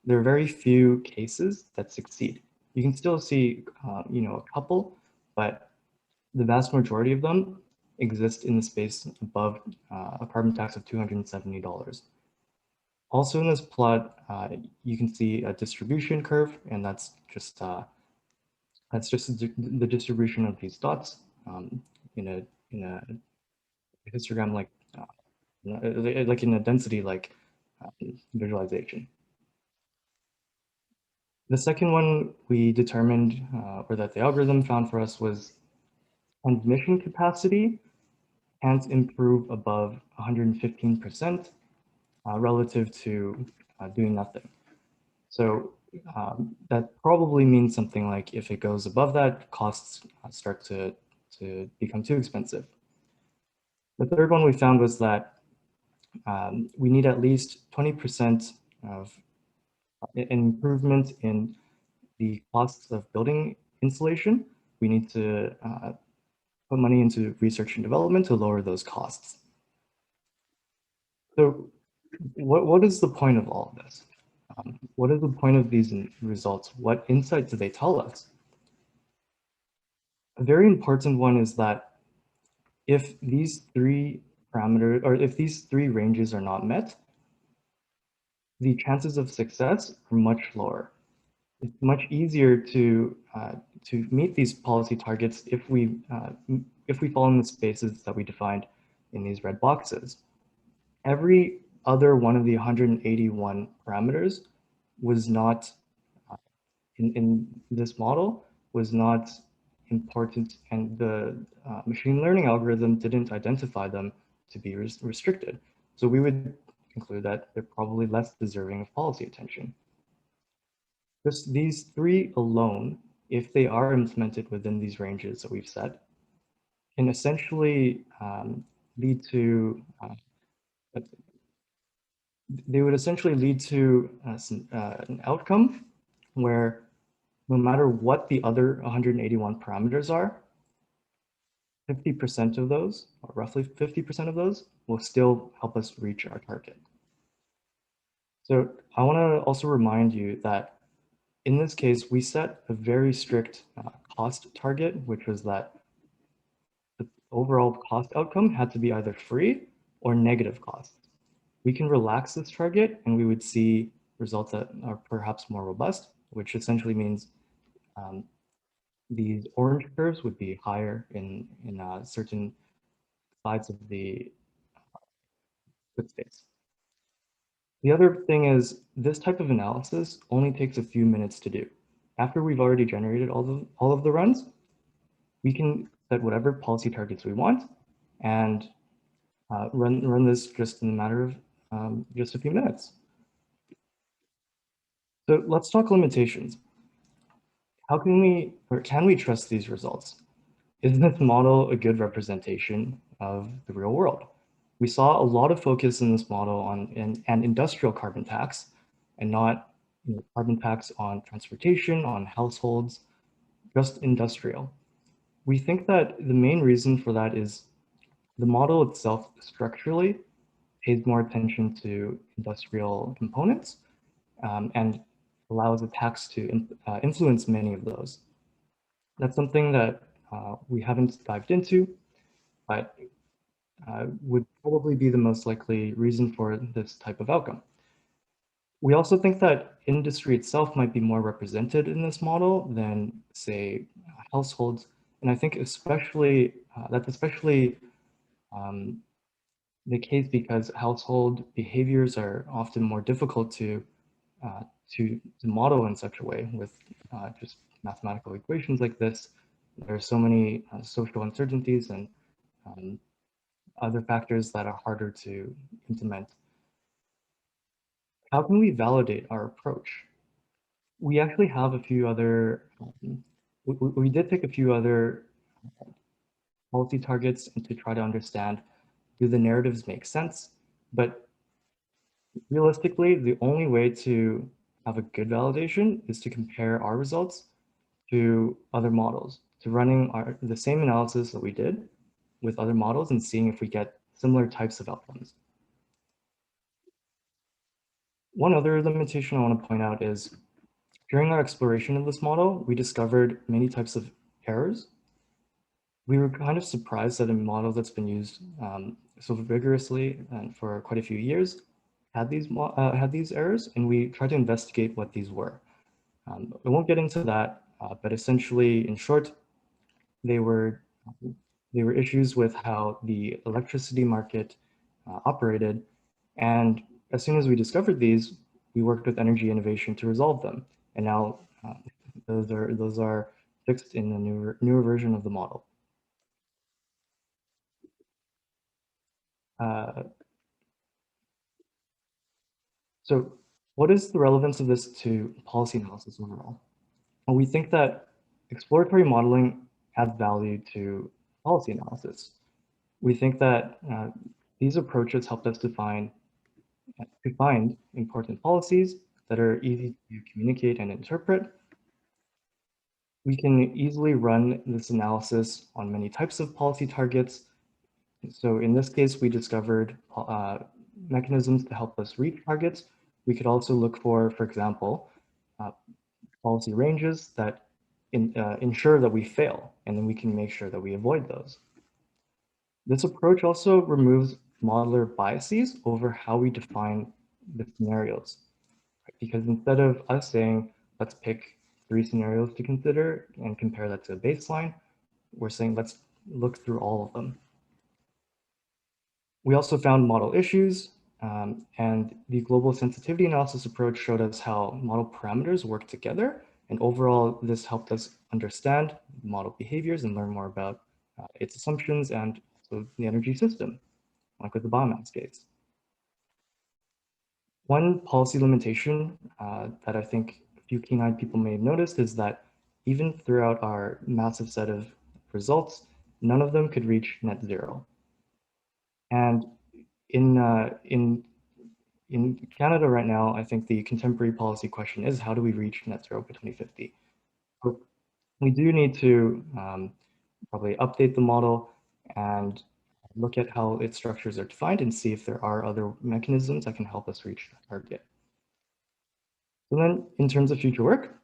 there are very few cases that succeed. You can still see, a couple, but the vast majority of them exist in the space above a carbon tax of $270. Also in this plot, you can see a distribution curve, and that's just the distribution of these dots in a histogram like in a density visualization. The second one we determined, or that the algorithm found for us, was transmission capacity can't improve above 115% relative to doing nothing. So that probably means something like if it goes above that, costs start to become too expensive. The third one we found was that we need at least 20% of an improvement in the costs of building insulation. We need to put money into research and development to lower those costs. So what is the point of all of this? What is the point of these results? What insight do they tell us? A very important one is that if these three parameters, or if these three ranges are not met, the chances of success are much lower. It's much easier to meet these policy targets if we fall in the spaces that we defined in these red boxes. Every other one of the 181 parameters was not in this model was not important, and the machine learning algorithm didn't identify them to be restricted. So we would conclude that they're probably less deserving of policy attention. Just these three alone, if they are implemented within these ranges that we've set, can essentially lead to they would essentially lead to an outcome where no matter what the other 181 parameters are, 50% of those, or roughly 50% of those, will still help us reach our target. So I want to also remind you that in this case, we set a very strict cost target, which was that the overall cost outcome had to be either free or negative cost. We can relax this target and we would see results that are perhaps more robust, which essentially means these orange curves would be higher in certain sides of the space. The other thing is this type of analysis only takes a few minutes to do. After we've already generated all of the runs, we can set whatever policy targets we want and run this just in a matter of just a few minutes. So let's talk limitations. How can we trust these results? Is this model a good representation of the real world? We saw a lot of focus in this model on an industrial carbon tax and not carbon tax on transportation, on households, just industrial. We think that the main reason for that is the model itself structurally pays more attention to industrial components and allows a tax to influence many of those. That's something that we haven't dived into, but would probably be the most likely reason for this type of outcome. We also think that industry itself might be more represented in this model than, say, households. And I think especially that's especially the case because household behaviors are often more difficult to model in such a way with just mathematical equations like this. There are so many social uncertainties and other factors that are harder to implement. How can we validate our approach? We actually have a few other, we did take a few other policy targets and to try to understand, do the narratives make sense? But realistically, the only way to have a good validation is to compare our results to other models, to running the same analysis that we did with other models and seeing if we get similar types of outcomes. One other limitation I want to point out is during our exploration of this model, we discovered many types of errors. We were kind of surprised that a model that's been used so vigorously and for quite a few years had these errors, and we tried to investigate what these were. I won't get into that, but essentially, in short, they were issues with how the electricity market operated. And as soon as we discovered these, we worked with energy innovation to resolve them. And now those are fixed in the newer version of the model. So what is the relevance of this to policy analysis overall? Well, we think that exploratory modeling adds value to policy analysis. We think that these approaches help us to find important policies that are easy to communicate and interpret. We can easily run this analysis on many types of policy targets. So in this case, we discovered mechanisms to help us reach targets. We could also look for example, policy ranges that ensure that we fail, and then we can make sure that we avoid those. This approach also removes modeler biases over how we define the scenarios, because instead of us saying, let's pick 3 scenarios to consider and compare that to a baseline, we're saying, let's look through all of them. We also found model issues, and the global sensitivity analysis approach showed us how model parameters work together. And overall, this helped us understand model behaviors and learn more about its assumptions and also the energy system, like with the biomass case. One policy limitation that I think a few keen-eyed people may have noticed is that even throughout our massive set of results, none of them could reach net zero. And in Canada right now, I think the contemporary policy question is, how do we reach net zero by 2050? So we do need to probably update the model and look at how its structures are defined and see if there are other mechanisms that can help us reach the target. So then in terms of future work,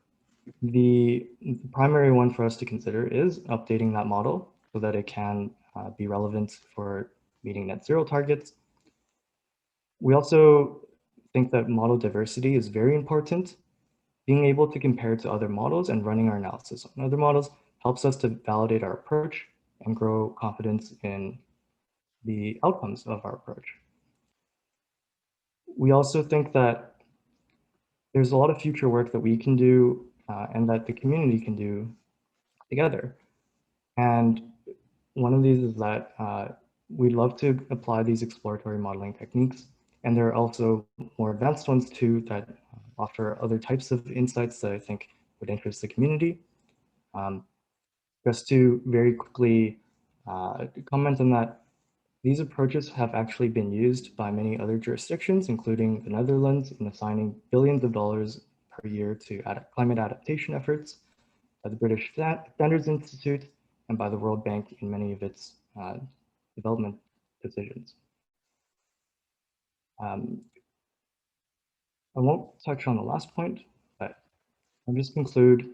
the primary one for us to consider is updating that model so that it can be relevant for meeting net zero targets. We also think that model diversity is very important. Being able to compare to other models and running our analysis on other models helps us to validate our approach and grow confidence in the outcomes of our approach. We also think that there's a lot of future work that we can do and that the community can do together. And one of these is that we'd love to apply these exploratory modeling techniques. And there are also more advanced ones too that offer other types of insights that I think would interest the community. Just to very quickly comment on that, these approaches have actually been used by many other jurisdictions, including the Netherlands, in assigning billions of dollars per year to climate adaptation efforts, by the British Standards Institute, and by the World Bank in many of its development decisions. I won't touch on the last point, but I'll just conclude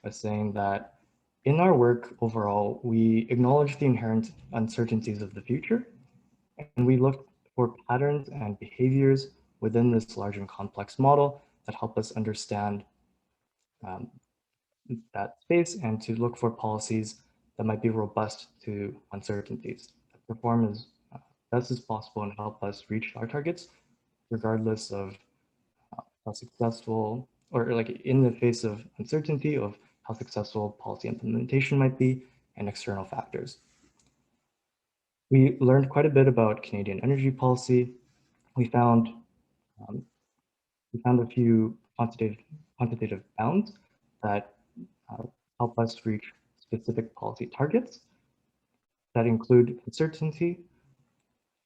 by saying that in our work overall, we acknowledge the inherent uncertainties of the future, and we look for patterns and behaviors within this large and complex model that help us understand that space and to look for policies that might be robust to uncertainties, that perform as best as possible and help us reach our targets, regardless of how successful, or like in the face of uncertainty, of how successful policy implementation might be, and external factors. We learned quite a bit about Canadian energy policy. We found a few quantitative bounds that help us reach specific policy targets that include uncertainty,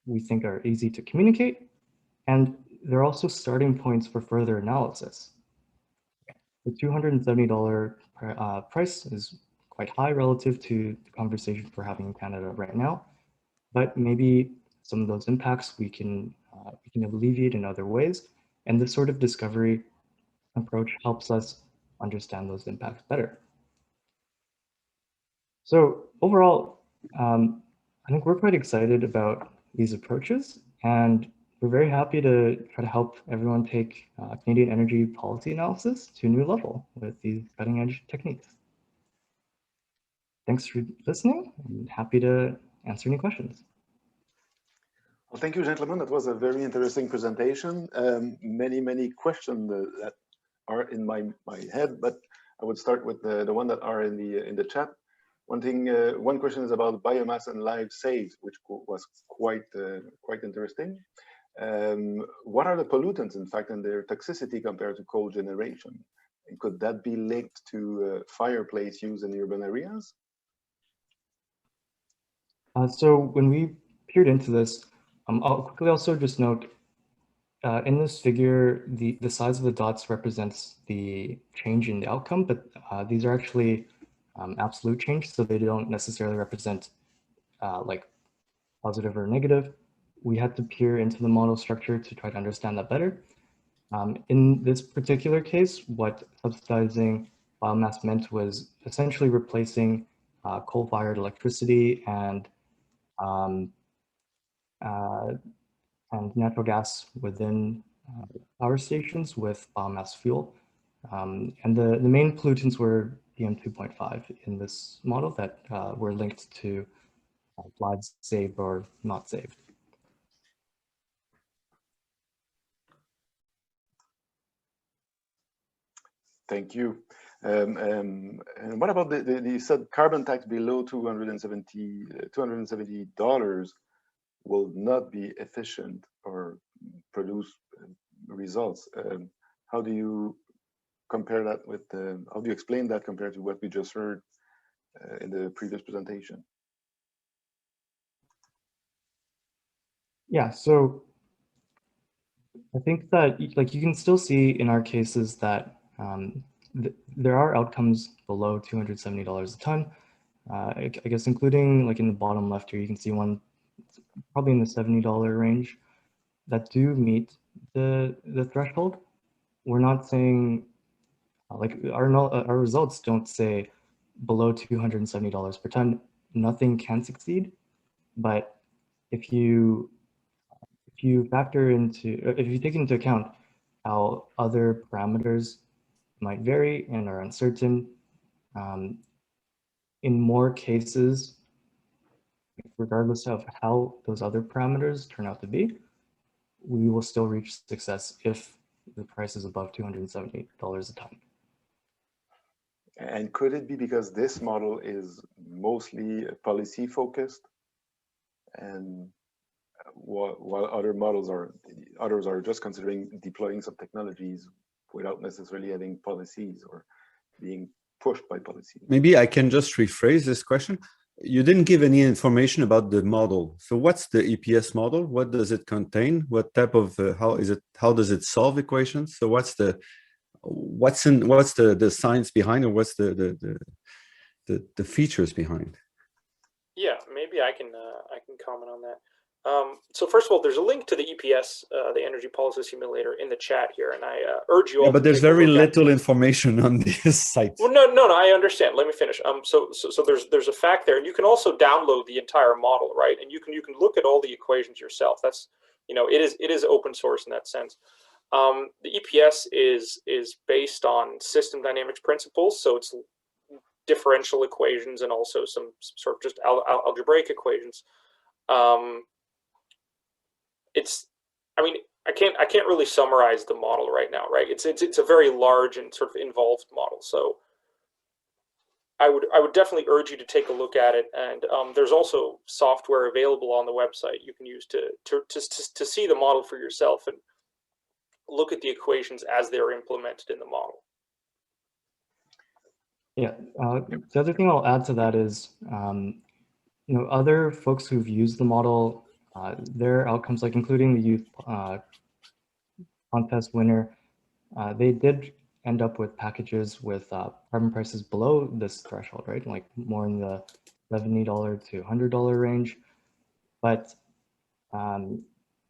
we think are easy to communicate, and they're also starting points for further analysis. The $270 price is quite high relative to the conversation we're having in Canada right now, but maybe some of those impacts we can alleviate in other ways, and this sort of discovery approach helps us understand those impacts better. So overall, I think we're quite excited about these approaches, and we're very happy to try to help everyone take Canadian energy policy analysis to a new level with these cutting edge techniques. Thanks for listening. I'm happy to answer any questions. Well, thank you, gentlemen. That was a very interesting presentation. Many questions that are in my head, but I would start with the one that are in the chat. One question is about biomass and lives saved, which was quite interesting. What are the pollutants, in fact, and their toxicity compared to coal generation? And could that be linked to fireplace use in urban areas? So when we peered into this, I'll quickly also just note, in this figure, the size of the dots represents the change in the outcome, but these are actually absolute change, so they don't necessarily represent like positive or negative. We had to peer into the model structure to try to understand that better. In this particular case, what subsidizing biomass meant was essentially replacing coal-fired electricity and natural gas within power stations with biomass fuel. And the main pollutants were PM2.5 in this model that were linked to lives saved or not saved. Thank you. And what about you said carbon tax below $270 will not be efficient or produce results? How do you compare that with how do you explain that compared to what we just heard in the previous presentation? Yeah, so I think that like you can still see in our cases that there are outcomes below $270 a ton. I guess including like in the bottom left here, you can see one probably in the $70 range that do meet the threshold. We're not saying like our results don't say below $270 per ton, nothing can succeed. But if you factor into, if you take into account how other parameters might vary and are uncertain, in more cases, regardless of how those other parameters turn out to be, we will still reach success if the price is above $270 a ton. And could it be because this model is mostly policy focused, and while others are just considering deploying some technologies without necessarily having policies or being pushed by policies? Maybe I can just rephrase this question. You didn't give any information about the model. So what's the EPS model? What does it contain? What type of how does it solve equations? So what's the science behind, or what's the features behind? Yeah, maybe I can comment on that. So first of all, there's a link to the EPS, the Energy Policy Simulator, in the chat here, and I urge you all. But there's very little information on this site. Well, no, I understand. Let me finish. So there's a fact there, and you can also download the entire model, right? And you can look at all the equations yourself. That's, it is open source in that sense. The EPS is based on system dynamics principles, so it's differential equations and also some sort of just algebraic equations. I can't really summarize the model right now, right? It's a very large and sort of involved model. So I would definitely urge you to take a look at it. And there's also software available on the website you can use to see the model for yourself and look at the equations as they're implemented in the model. Yeah, the other thing I'll add to that is, you know, other folks who've used the model, their outcomes, like including the youth contest winner, they did end up with packages with carbon prices below this threshold, right? Like more in the $70 to $100 range. But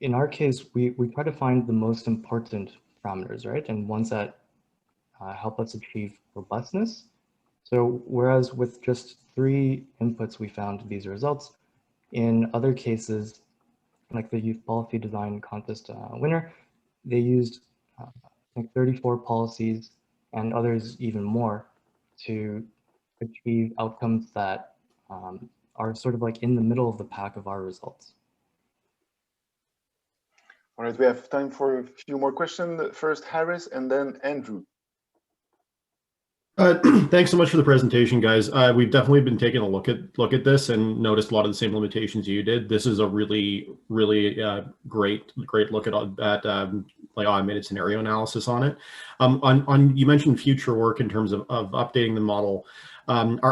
in our case, we try to find the most important parameters, right? And ones that help us achieve robustness. So whereas with just 3 inputs, we found these results, in other cases, like the Youth Policy Design Contest winner, they used I think 34 policies and others even more to achieve outcomes that are sort of like in the middle of the pack of our results. All right, we have time for a few more questions. First, Harris, and then Andrew. Thanks so much for the presentation, guys. We've definitely been taking a look at this and noticed a lot of the same limitations you did. This is a really great look at like automated scenario analysis on it. You mentioned future work in terms of updating the model.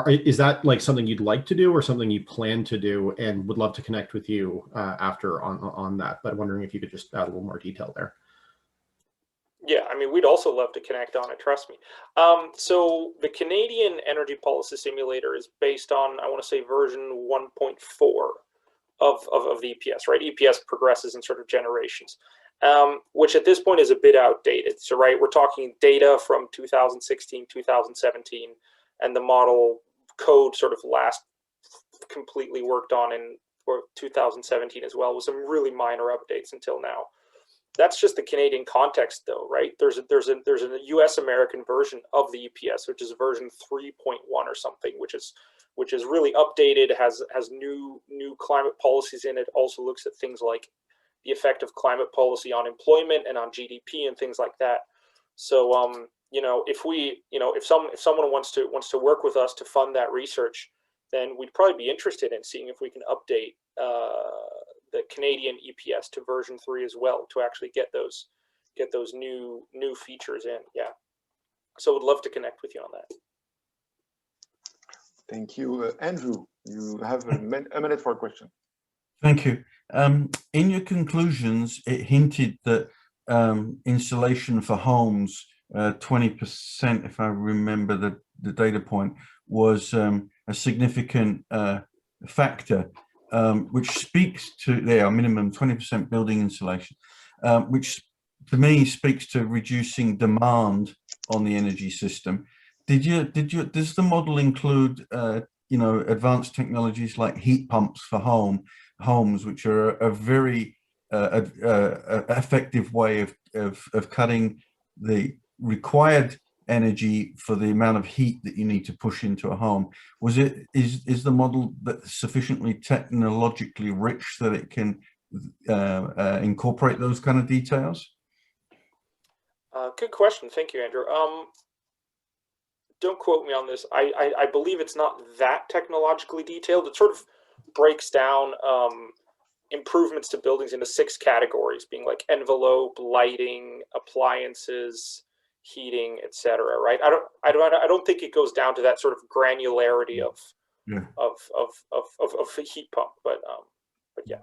Is that like something you'd like to do or something you plan to do, and would love to connect with you after on that? But wondering if you could just add a little more detail there. Yeah, I mean, we'd also love to connect on it, trust me. So the Canadian Energy Policy Simulator is based on, I want to say, version 1.4 of the EPS, right? EPS progresses in sort of generations, which at this point is a bit outdated. So, right, we're talking data from 2016, 2017, and the model code sort of last completely worked on in 2017 as well, with some really minor updates until now. That's just the Canadian context, though, right? There's a U.S. American version of the EPS, which is version 3.1 or something, which is really updated, has new climate policies in it. Also looks at things like the effect of climate policy on employment and on GDP and things like that. So, you know, if someone wants to work with us to fund that research, then we'd probably be interested in seeing if we can update the Canadian EPS to version 3 as well, to actually get those new features in. Yeah, so would love to connect with you on that. Thank you. Andrew, you have a minute for a question. Thank you. In your conclusions, it hinted that insulation for homes, 20%, if I remember the data point, was a significant factor, which speaks to their minimum 20% building insulation, which to me speaks to reducing demand on the energy system. Does the model include you know, advanced technologies like heat pumps for homes, which are a very effective way of cutting the required energy for the amount of heat that you need to push into a home? Is the model that sufficiently technologically rich that it can incorporate those kind of details? Good question. Thank you, Andrew. Don't quote me on this. I believe it's not that technologically detailed. It sort of breaks down improvements to buildings into 6 categories, being like envelope, lighting, appliances, heating, etc. Right? I don't think it goes down to that sort of granularity of a heat pump, but yeah.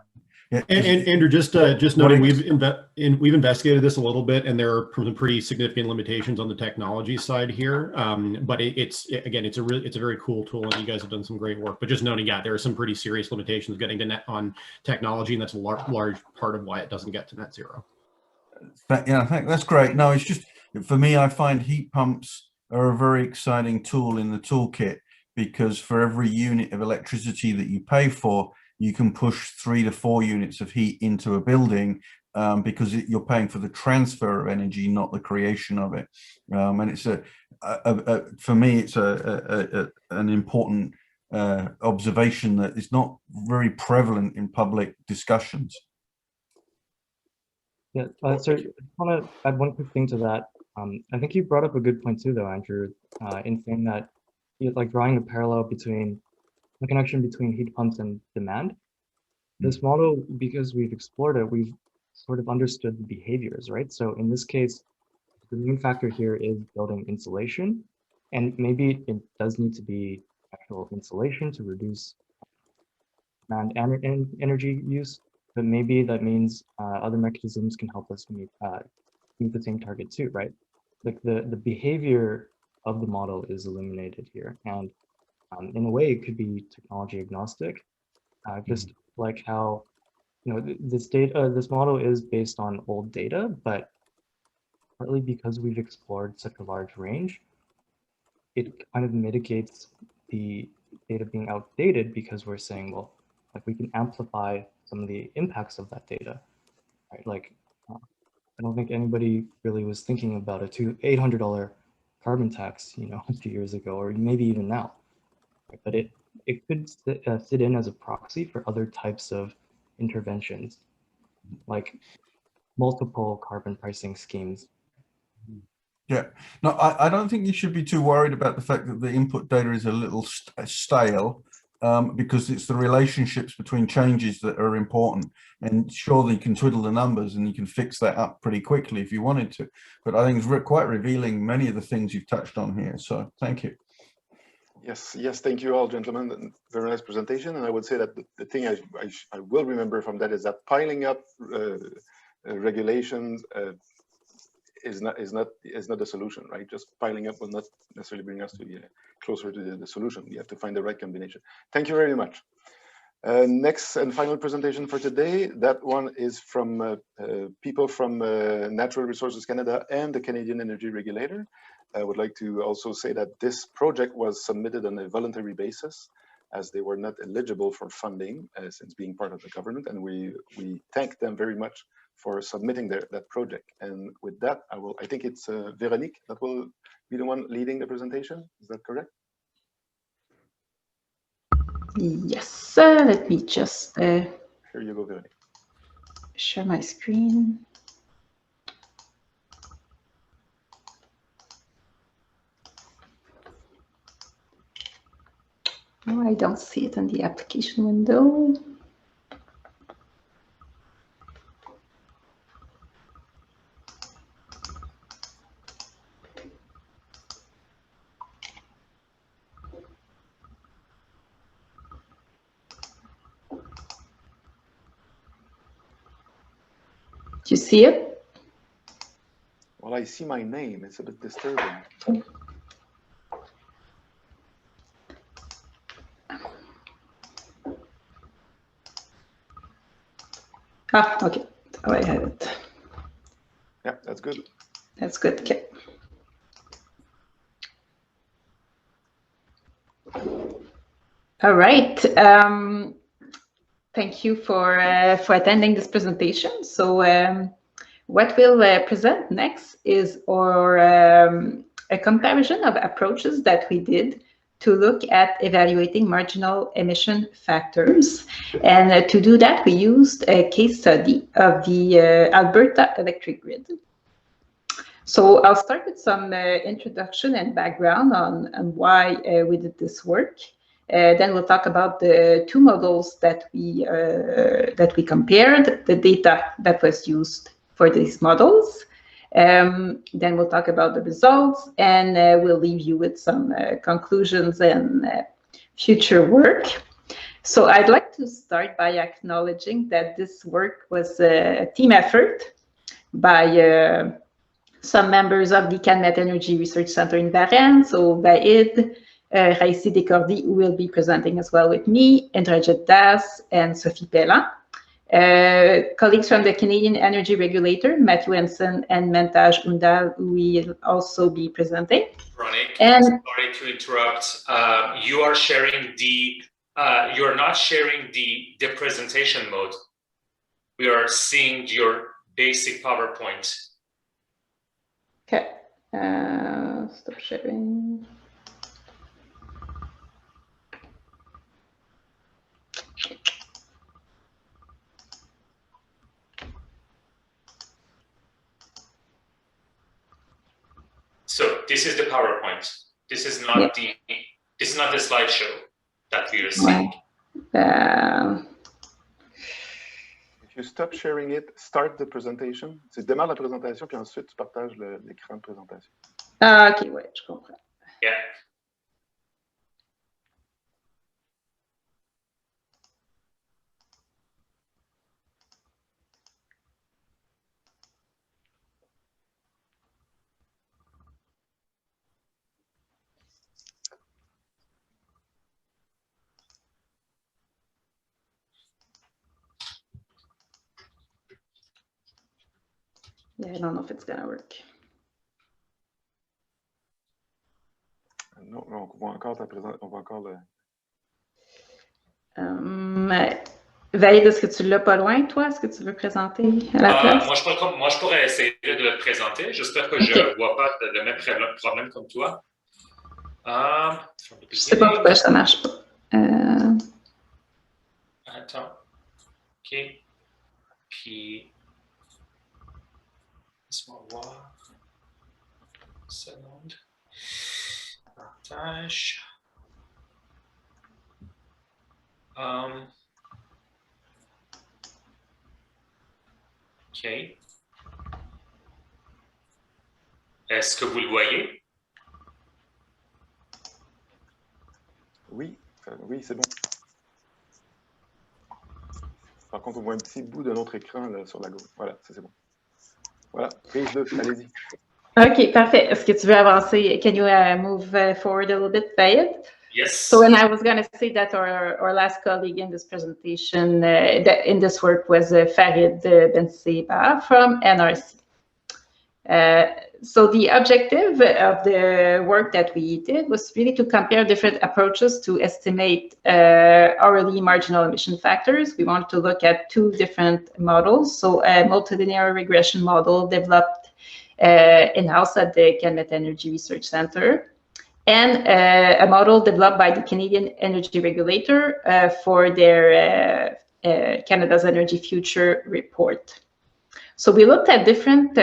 And Andrew, just noting, we've investigated this a little bit, and there are some pretty significant limitations on the technology side here. But it's a very cool tool, and you guys have done some great work. But just noting, yeah, there are some pretty serious limitations getting to on technology, and that's a large part of why it doesn't get to net zero. Yeah, I think that's great. No, it's just, for me, I find heat pumps are a very exciting tool in the toolkit, because for every unit of electricity that you pay for, you can push 3 to 4 units of heat into a building, because you're paying for the transfer of energy, not the creation of it. And it's for me, it's an important observation that is not very prevalent in public discussions. Yeah, so I want to add one quick thing to that. I think you brought up a good point too, though, Andrew, in saying that like drawing a parallel between the connection between heat pumps and demand. This model, because we've explored it, we've sort of understood the behaviors, right? So in this case, the main factor here is building insulation, and maybe it does need to be actual insulation to reduce demand and energy use, but maybe that means other mechanisms can help us meet the same target too, right? Like the behavior of the model is illuminated here, and in a way it could be technology agnostic, just like how this model is based on old data, but partly because we've explored such a large range, it kind of mitigates the data being outdated, because we're saying, well, like we can amplify some of the impacts of that data, right? Like, I don't think anybody really was thinking about a $800 carbon tax, a few years ago, or maybe even now, right? But it could sit in as a proxy for other types of interventions, like multiple carbon pricing schemes. Yeah, no, I don't think you should be too worried about the fact that the input data is a little stale, because it's the relationships between changes that are important. And sure, you can twiddle the numbers and you can fix that up pretty quickly if you wanted to. But I think it's quite revealing many of the things you've touched on here. So thank you. Yes, thank you all, gentlemen. Very nice presentation. And I would say that the thing I will remember from that is that piling up regulations is not the solution, right? Just piling up will not necessarily bring us to closer to the solution. You have to find the right combination. Thank you very much. Next and final presentation for today. That one is from people from Natural Resources Canada and the Canadian Energy Regulator. I would like to also say that this project was submitted on a voluntary basis, as they were not eligible for funding since being part of the government, and we thank them very much for submitting that project. And with that, I think it's Véronique that will be the one leading the presentation. Is that correct? Yes, let me just here you go, Véronique. Share my screen. No, I don't see it in the application window. Do you see it? Well, I see my name. It's a bit disturbing. Ah, okay. Oh, I have it. Yeah, that's good. That's good. Okay. All right. Thank you for attending this presentation. So what we'll present next is a comparison of approaches that we did to look at evaluating marginal emission factors. And to do that, we used a case study of the Alberta electric grid. So I'll start with some introduction and background on why we did this work. Then we'll talk about the two models that we compared, the data that was used for these models. Then we'll talk about the results, and we'll leave you with some conclusions and future work. So I'd like to start by acknowledging that this work was a team effort by some members of the CanMet Energy Research Center in Varennes, so Vaid, Raïssi Descordi, who will be presenting as well with me, Indrajit Das, and Sophie Pellan. Colleagues from the Canadian Energy Regulator, Matthew Henson and Mentaj Undal, who will also be presenting. Veronique, and sorry to interrupt. You are sharing you are not sharing the presentation mode. We are seeing your basic PowerPoint. Okay, stop sharing. So this is the PowerPoint. This is not the It's not the slideshow that we are seeing. If you stop sharing it, start the presentation. Tu démarres la présentation, puis ensuite tu partages l'écran de présentation. Ah, ok, ouais, je comprends. Yeah. Yeah, I don't know if it's gonna work. Non, on voit encore ta présentation. On voit encore le. Valide, est-ce que tu l'as pas loin, toi? Est-ce que tu veux présenter à la place? Moi, je pourrais essayer de le présenter. J'espère que je ne vois pas le même problème comme toi. Je sais pas pourquoi ça marche pas. Attends. OK. Puis, laisse-moi voir. Une seconde. Partage. OK. Est-ce que vous le voyez? Oui, oui, c'est bon. Par contre, on voit un petit bout de notre écran là, sur la gauche. Voilà, c'est bon. Voilà, prise 2, allez-y. OK, parfait. Est-ce que tu veux avancer? Can you move forward a little bit, Fayed? Yes. So, and I was going to say that our last colleague in this presentation, in this work, was Farid Ben Seba from NRC. So the objective of the work that we did was really to compare different approaches to estimate hourly marginal emission factors. We wanted to look at two different models. So a multilinear regression model developed in-house at the Calumet Energy Research Center, and a model developed by the Canadian Energy Regulator for their Canada's Energy Future report. So we looked at different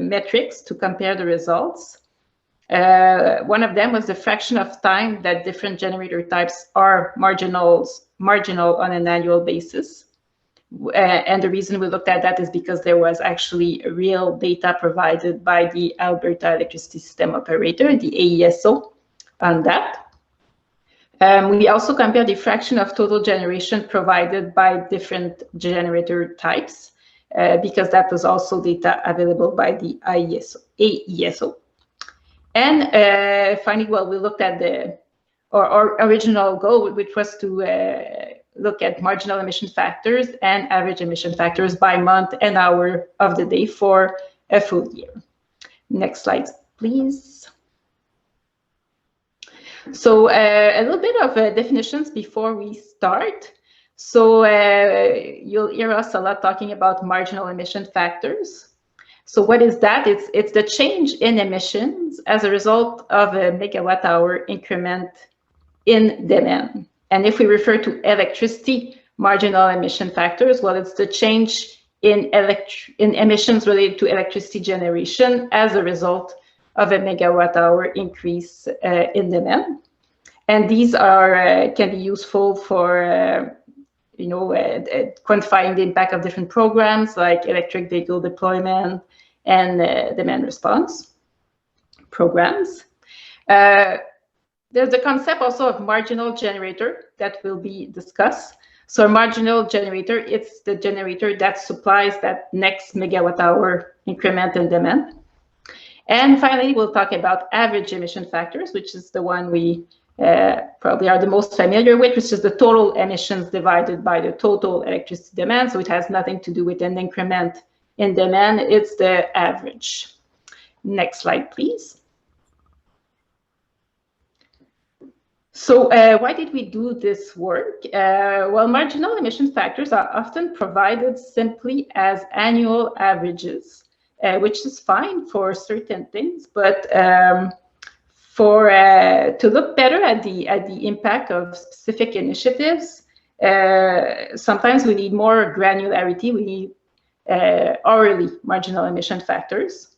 metrics to compare the results. One of them was the fraction of time that different generator types are marginal on an annual basis. And the reason we looked at that is because there was actually real data provided by the Alberta Electricity System Operator, the AESO, on that. We also compared the fraction of total generation provided by different generator types, because that was also data available by the AESO. And finally, well, we looked at our original goal, which was to look at marginal emission factors and average emission factors by month and hour of the day for a full year. Next slide, please. So a little bit of definitions before we start. So you'll hear us a lot talking about marginal emission factors. So what is that? It's the change in emissions as a result of a megawatt hour increment in demand. And if we refer to electricity marginal emission factors, well, it's the change in emissions related to electricity generation as a result of a megawatt hour increase in demand. And these are can be useful for quantifying the impact of different programs like electric vehicle deployment and demand response programs. There's the concept also of marginal generator that will be discussed. So a marginal generator, it's the generator that supplies that next megawatt hour increment in demand. And finally, we'll talk about average emission factors, which is the one we probably are the most familiar with, which is the total emissions divided by the total electricity demand. So it has nothing to do with an increment in demand. It's the average. Next slide, please. So why did we do this work? Well, marginal emission factors are often provided simply as annual averages, which is fine for certain things, but to look better at the impact of specific initiatives, sometimes we need more granularity. We need hourly marginal emission factors.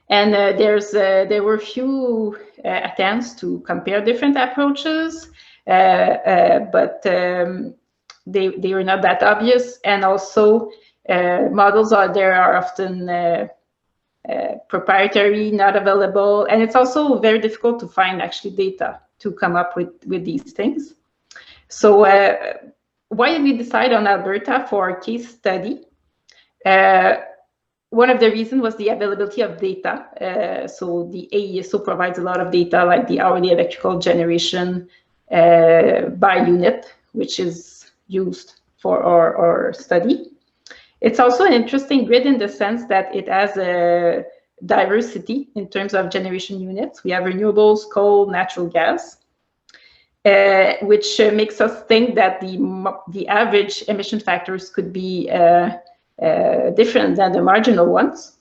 And there were few attempts to compare different approaches, but they were not that obvious. And also, models are often proprietary, not available, and it's also very difficult to find actually data to come up with these things. So why did we decide on Alberta for a case study? One of the reasons was the availability of data. So the AESO provides a lot of data, like the hourly electrical generation by unit, which is used for our study. It's also an interesting grid in the sense that it has a diversity in terms of generation units. We have renewables, coal, natural gas, which makes us think that the average emission factors could be different than the marginal ones.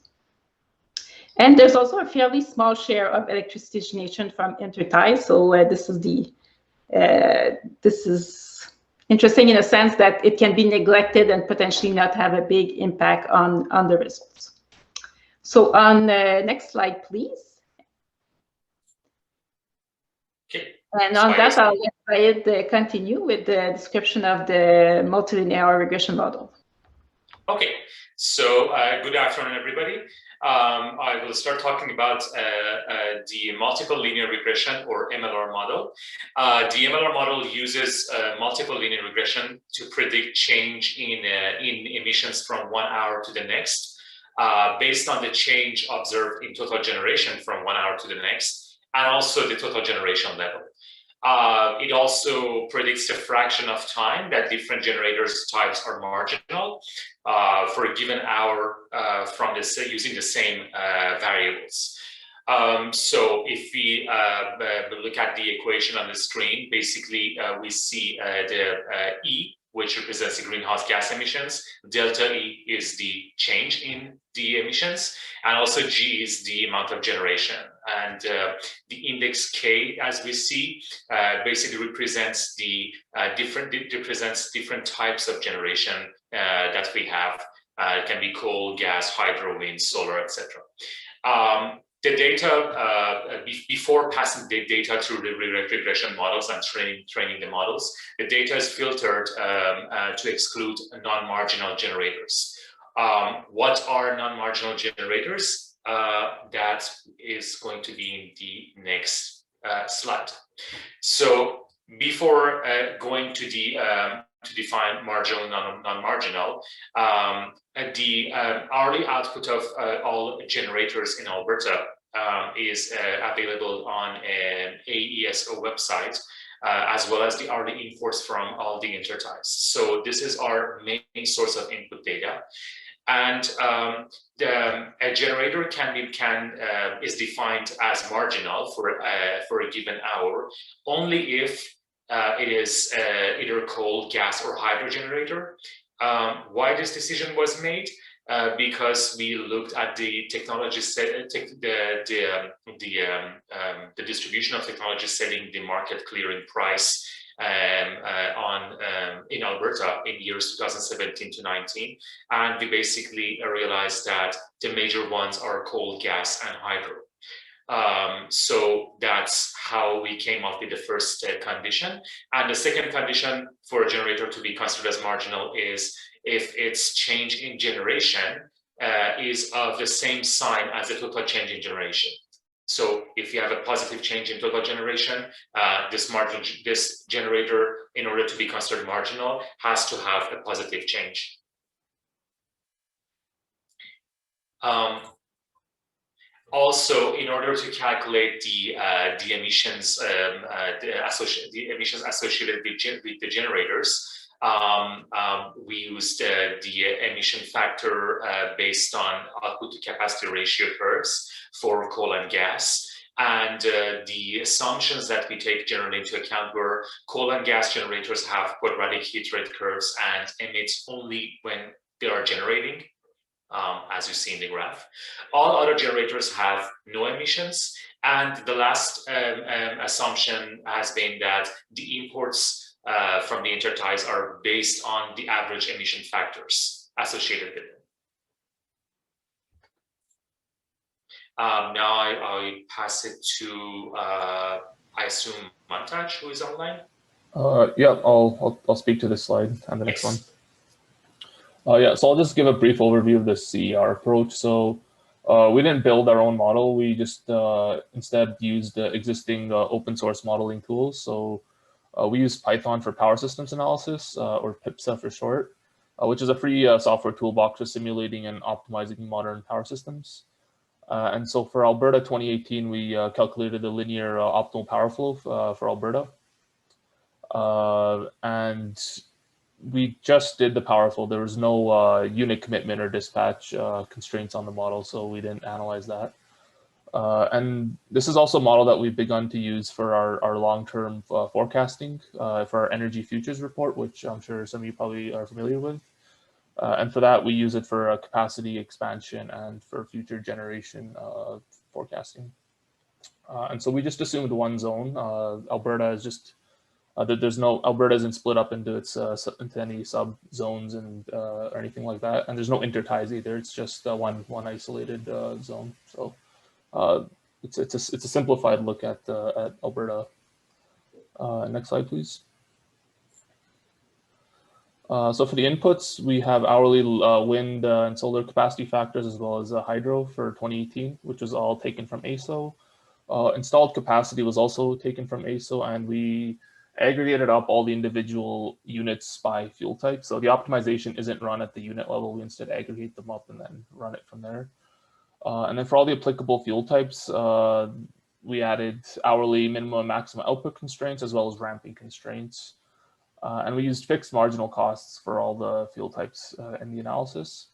And there's also a fairly small share of electricity generation from interties. So this is interesting in a sense that it can be neglected and potentially not have a big impact on the results. So on next slide, please. Okay. And on that, I'll let Syed continue with the description of the multilinear regression model. Okay, so good afternoon, everybody. I will start talking about the multiple linear regression, or MLR model. The MLR model uses multiple linear regression to predict change in emissions from 1 hour to the next, based on the change observed in total generation from 1 hour to the next, and also the total generation level. It also predicts the fraction of time that different generators types are marginal for a given hour from this using the same variables. So if we look at the equation on the screen, basically we see the E, which represents the greenhouse gas emissions. Delta E is the change in the emissions, and also G is the amount of generation. And the index K, as we see, basically represents the different types of generation that we have. It can be coal, gas, hydro, wind, solar, etc. The data, before passing the data through the regression models and training the models, the data is filtered to exclude non-marginal generators. What are non-marginal generators? That is going to be in the next slide. So before going to the to define marginal and non-marginal, the hourly output of all generators in Alberta is available on an AESO website, as well as the hourly imports from all the interties. So this is our main source of input data. And a generator is defined as marginal for a given hour only if it is either coal, gas, or hydro generator. Why this decision was made? Because we looked at the technology the distribution of technology setting the market clearing price in Alberta in years 2017 to 19, and we basically realized that the major ones are coal, gas, and hydro. So that's how we came up with the first condition. And the second condition for a generator to be considered as marginal is if its change in generation is of the same sign as the total change in generation. So if you have a positive change in total generation, this generator, in order to be considered marginal, has to have a positive change. Also, in order to calculate the emissions, the emissions associated with the generators, we used the emission factor based on output to capacity ratio curves for coal and gas. And the assumptions that we take generally into account were coal and gas generators have quadratic heat rate curves and emit only when they are generating, as you see in the graph. All other generators have no emissions. And the last assumption has been that the imports from the interties are based on the average emission factors associated with them. Now I pass it to, I assume, Montaj, who is online. Yeah, I'll speak to this slide and the next one. Yeah, so I'll just give a brief overview of the CER approach. So we didn't build our own model. We just instead used existing open source modeling tools. So we use Python for power systems analysis, or PIPSA for short, which is a free software toolbox for simulating and optimizing modern power systems. And so for Alberta 2018, we calculated the linear optimal power flow for Alberta. And we just did the power flow. There was no unit commitment or dispatch constraints on the model, so we didn't analyze that. And this is also a model that we've begun to use for our long-term forecasting for our energy futures report, which I'm sure some of you probably are familiar with. And for that, we use it for capacity expansion and for future generation forecasting. And so we just assumed one zone. Alberta is just Alberta isn't split up into into any sub zones and or anything like that, and there's no interties either. It's just one isolated zone. So it's a simplified look at Alberta. Next slide, please. So for the inputs, we have hourly wind and solar capacity factors, as well as hydro for 2018, which was all taken from ASO. Installed capacity was also taken from ASO, and we aggregated up all the individual units by fuel type. So the optimization isn't run at the unit level. We instead aggregate them up and then run it from there. And then for all the applicable fuel types, we added hourly minimum and maximum output constraints, as well as ramping constraints. And we used fixed marginal costs for all the fuel types in the analysis.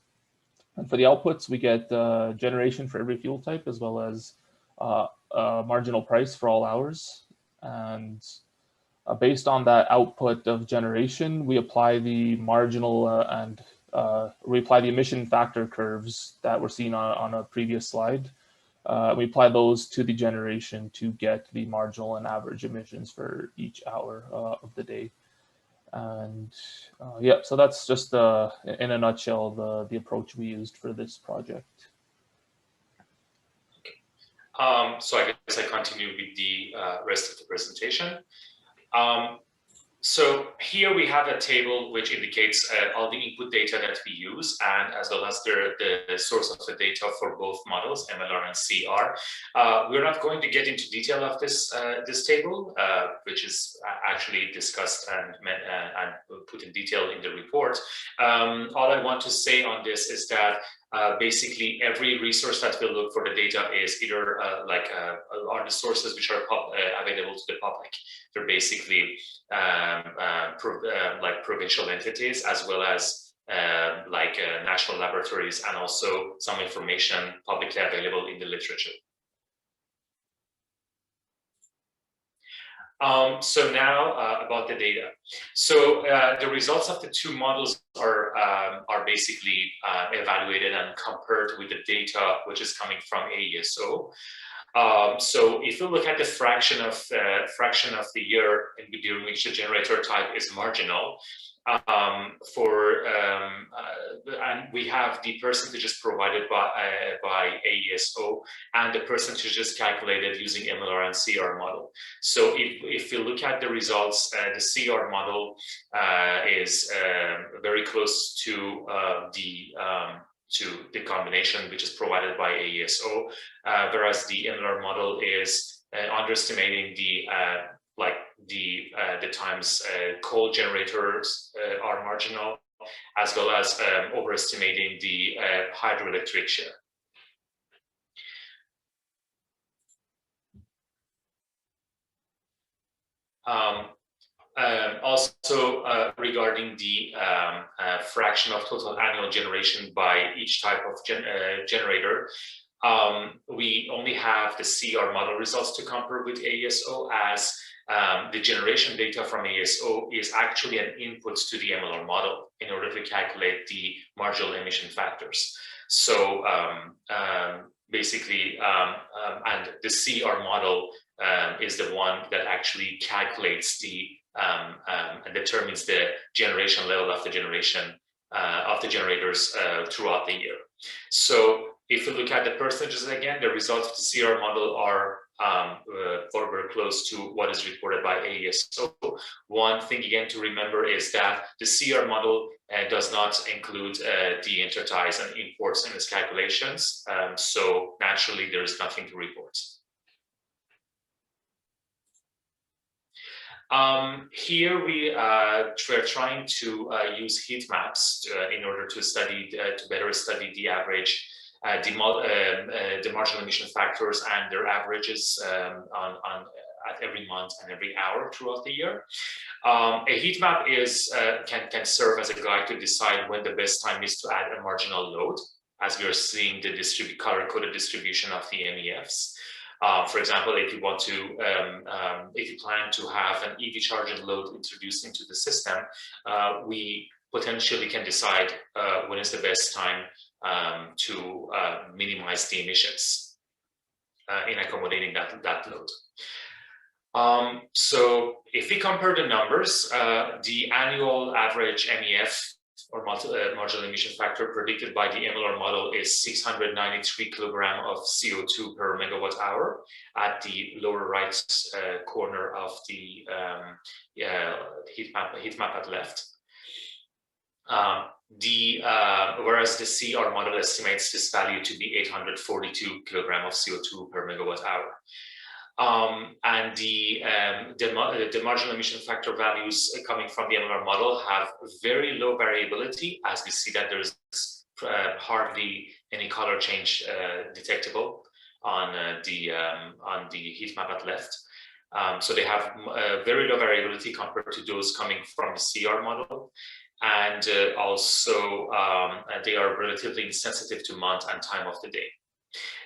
And for the outputs, we get generation for every fuel type, as well as marginal price for all hours. And based on that output of generation, we apply the marginal and we apply the emission factor curves that were seen on a previous slide. We apply those to the generation to get the marginal and average emissions for each hour of the day. And yeah, so that's just in a nutshell the approach we used for this project. Okay, so I guess I continue with the rest of the presentation. So here we have a table which indicates all the input data that we use, and as well as the source of the data for both models, MLR and CR. We're not going to get into detail of this table, which is actually discussed and put in detail in the report. All I want to say on this is that basically every resource that will look for the data is either are the sources which are available to the public. They're basically like provincial entities, as well as national laboratories, and also some information publicly available in the literature. So now about the data. So the results of the two models are basically evaluated and compared with the data which is coming from AESO. So if you look at the fraction of the year during which the generator type is marginal, and we have the percentages provided by AESO and the percentages calculated using MLR and CR model. So if you look at the results, the CR model is very close to the combination which is provided by AESO, whereas the MLR model is underestimating the times coal generators are marginal, as well as overestimating the hydroelectric share. Also regarding the fraction of total annual generation by each type of generator, we only have the CR model results to compare with AESO, as the generation data from AESO is actually an input to the MLR model in order to calculate the marginal emission factors. So basically, and the CR model is the one that actually calculates the and determines the generation level of the generation of the generators throughout the year. So if you look at the percentages again, the results of the CR model are very close to what is reported by AES. So one thing again to remember is that the CR model does not include the interties and imports in its calculations. So naturally, there is nothing to report. Here we are trying to use heat maps in order to study, to better study the average, the marginal emission factors and their averages at every month and every hour throughout the year. A heat map is can serve as a guide to decide when the best time is to add a marginal load, as we are seeing the color-coded distribution of the MEFs. For example, if you want to, if you plan to have an EV charging load introduced into the system, we potentially can decide when is the best time to minimize the emissions in accommodating that load. So if we compare the numbers, the annual average MEF or marginal emission factor predicted by the MLR model is 693 kilogram of CO2 per megawatt hour at the lower right corner of the heat map at left. Whereas the CR model estimates this value to be 842 kilogram of CO2 per megawatt hour. And the marginal emission factor values coming from the MLR model have very low variability, as we see that there's hardly any color change detectable on the heat map at left. So they have very low variability compared to those coming from the CR model. And also they are relatively insensitive to month and time of the day.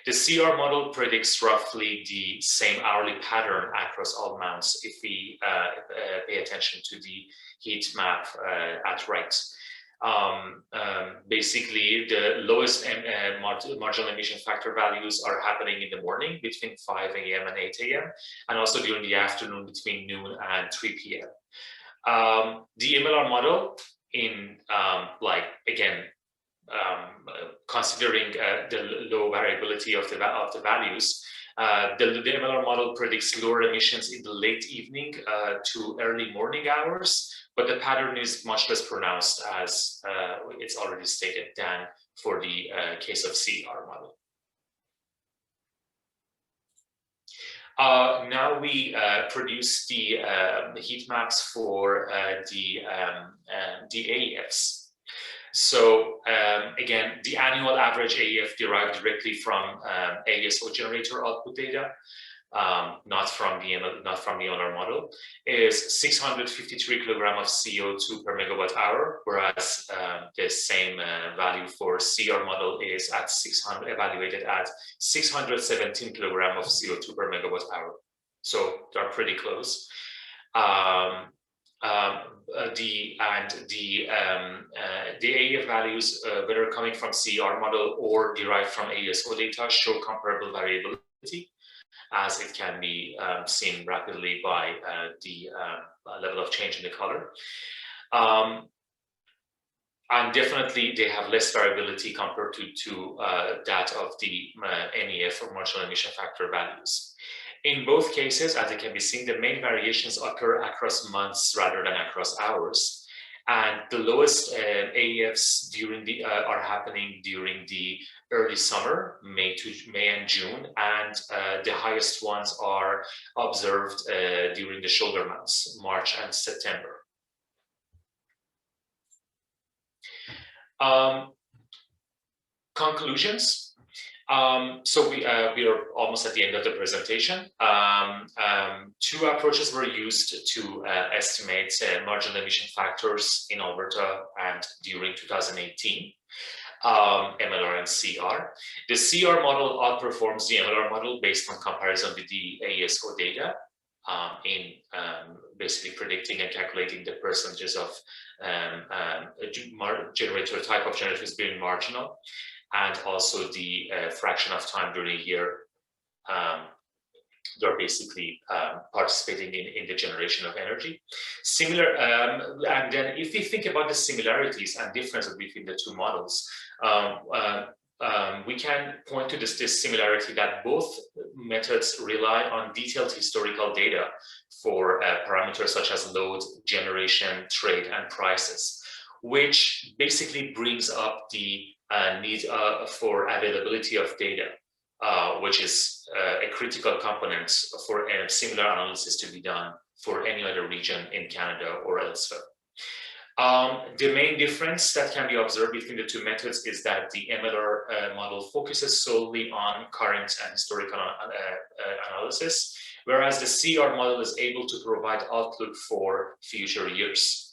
The CR model predicts roughly the same hourly pattern across all mounts if we pay attention to the heat map at right. Basically, the lowest marginal emission factor values are happening in the morning between 5 a.m. and 8 a.m. and also during the afternoon between noon and 3 p.m. The MLR model in considering the low variability of the values, the MLR model predicts lower emissions in the late evening to early morning hours, but the pattern is much less pronounced, as it's already stated, than for the case of CR model. Now we produce the heat maps for the AEFs. So again, the annual average AEF derived directly from ASO generator output data, not from the MLR model, is 653 kilogram of CO2 per megawatt hour, whereas the same value for CR model is at evaluated at 617 kilogram of CO2 per megawatt hour. So they're pretty close. The AEF values, whether coming from CR model or derived from ASO data, show comparable variability, as it can be seen rapidly by the level of change in the color. And definitely they have less variability compared to that of the MEF or marginal emission factor values. In both cases, as it can be seen, the main variations occur across months rather than across hours. And the lowest AEFs are happening during the early summer, May and June, and the highest ones are observed during the shoulder months, March and September. Conclusions. So we are almost at the end of the presentation. Two approaches were used to estimate marginal emission factors in Alberta and during 2018, MLR and CR. The CR model outperforms the MLR model based on comparison with the ASO data in basically predicting and calculating the percentages of generator type of generators being marginal, and also the fraction of time during a year they're basically participating in the generation of energy. Similar, and then if we think about the similarities and differences between the two models, we can point to this similarity that both methods rely on detailed historical data for parameters such as load, generation, trade, and prices, which basically brings up the need for availability of data, which is a critical component for a similar analysis to be done for any other region in Canada or elsewhere. The main difference that can be observed between the two methods is that the MLR model focuses solely on current and historical analysis, whereas the CR model is able to provide outlook for future years.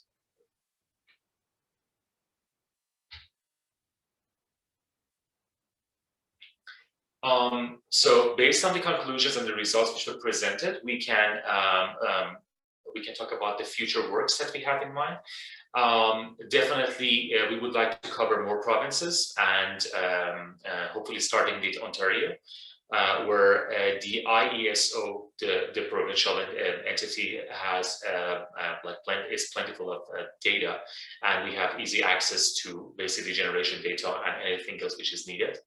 So based on the conclusions and the results which were presented, we can talk about the future works that we have in mind. Definitely, we would like to cover more provinces and hopefully starting with Ontario, where the IESO, the provincial entity, has is plentiful of data, and we have easy access to basically generation data and anything else which is needed,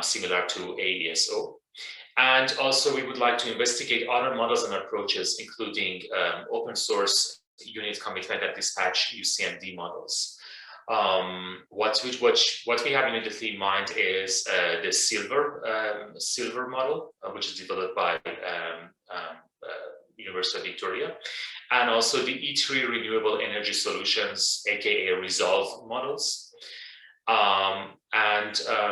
similar to AESO. And also, we would like to investigate other models and approaches, including open source unit commitment and dispatch UCMD models. What we have immediately in mind is the silver model, which is developed by University of Victoria, and also the E3 Renewable Energy Solutions, aka Resolve models.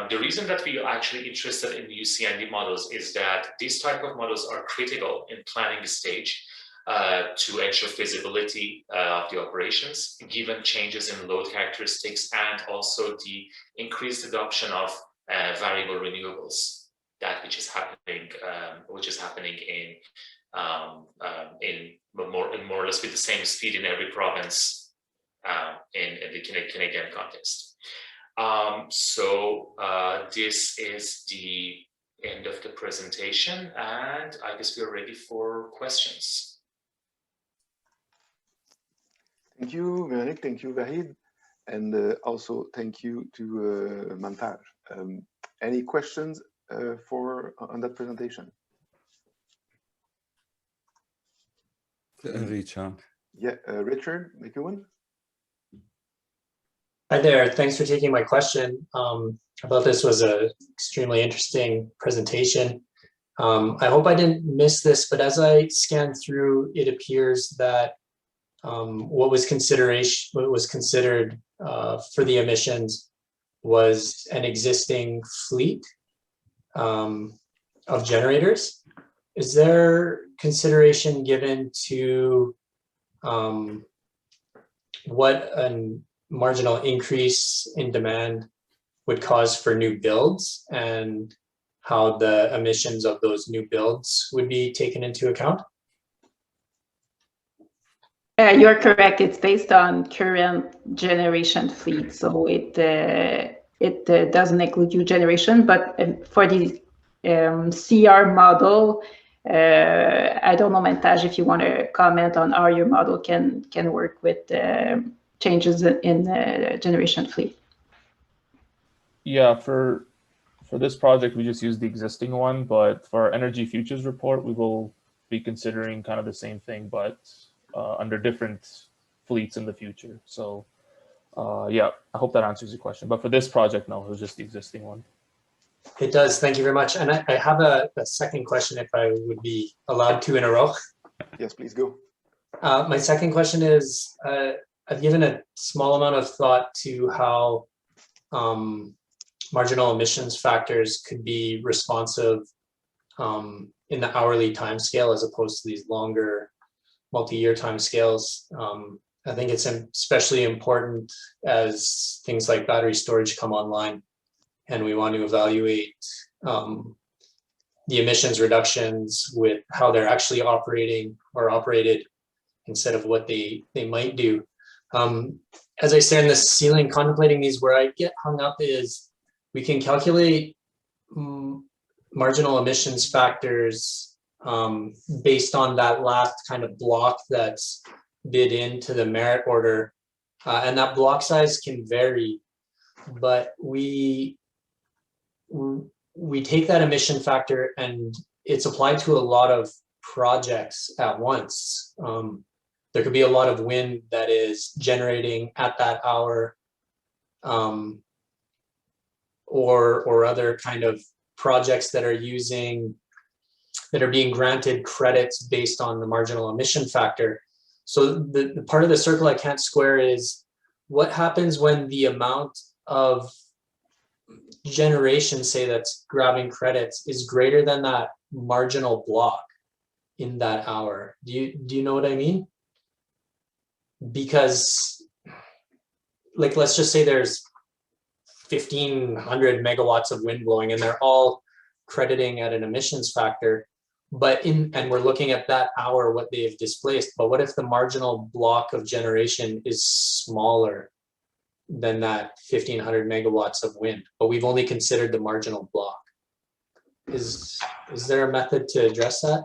The reason that we are actually interested in the UCND models is that these type of models are critical in planning stage to ensure feasibility of the operations, given changes in load characteristics and also the increased adoption of variable renewables, which is happening in more or less with the same speed in every province in the Canadian context. This is the end of the presentation, and I guess we're ready for questions. Thank you, Véronique. Thank you, Vahid. And also thank you to Montage. Any questions on that presentation? Richard. Yeah, Richard, make you one. Hi there, thanks for taking my question. I thought this was an extremely interesting presentation. I hope I didn't miss this, but as I scanned through, it appears that what was considered for the emissions was an existing fleet of generators. Is there consideration given to what a marginal increase in demand would cause for new builds and how the emissions of those new builds would be taken into account? You're correct. It's based on current generation fleet, so it doesn't include new generation. But for the CR model, I don't know, Montage, if you want to comment on how your model can work with changes in the generation fleet. Yeah, for this project, we just use the existing one, but for our Energy Futures report, we will be considering kind of the same thing, but under different fleets in the future. So yeah, I hope that answers your question. But for this project, no, it was just the existing one. It does. Thank you very much. And I have a second question, if I would be allowed to in a row. Yes, please go. My second question is, I've given a small amount of thought to how marginal emissions factors could be responsive in the hourly timescale as opposed to these longer multi-year timescales. I think it's especially important as things like battery storage come online, and we want to evaluate the emissions reductions with how they're actually operating or operated instead of what they might do. As I stare in the ceiling contemplating these, where I get hung up is we can calculate marginal emissions factors based on that last kind of block that's bid into the merit order, and that block size can vary, but we we take that emission factor and it's applied to a lot of projects at once. There could be a lot of wind that is generating at that hour, or other kind of projects that are being granted credits based on the marginal emission factor. So the part of the circle I can't square is what happens when the amount of generation, say, that's grabbing credits is greater than that marginal block in that hour. Do you know what I mean? Because, like, let's just say there's 1,500 megawatts of wind blowing and they're all crediting at an emissions factor, and we're looking at that hour, what they've displaced. But what if the marginal block of generation is smaller than that 1,500 megawatts of wind, but we've only considered the marginal block? Is there a method to address that?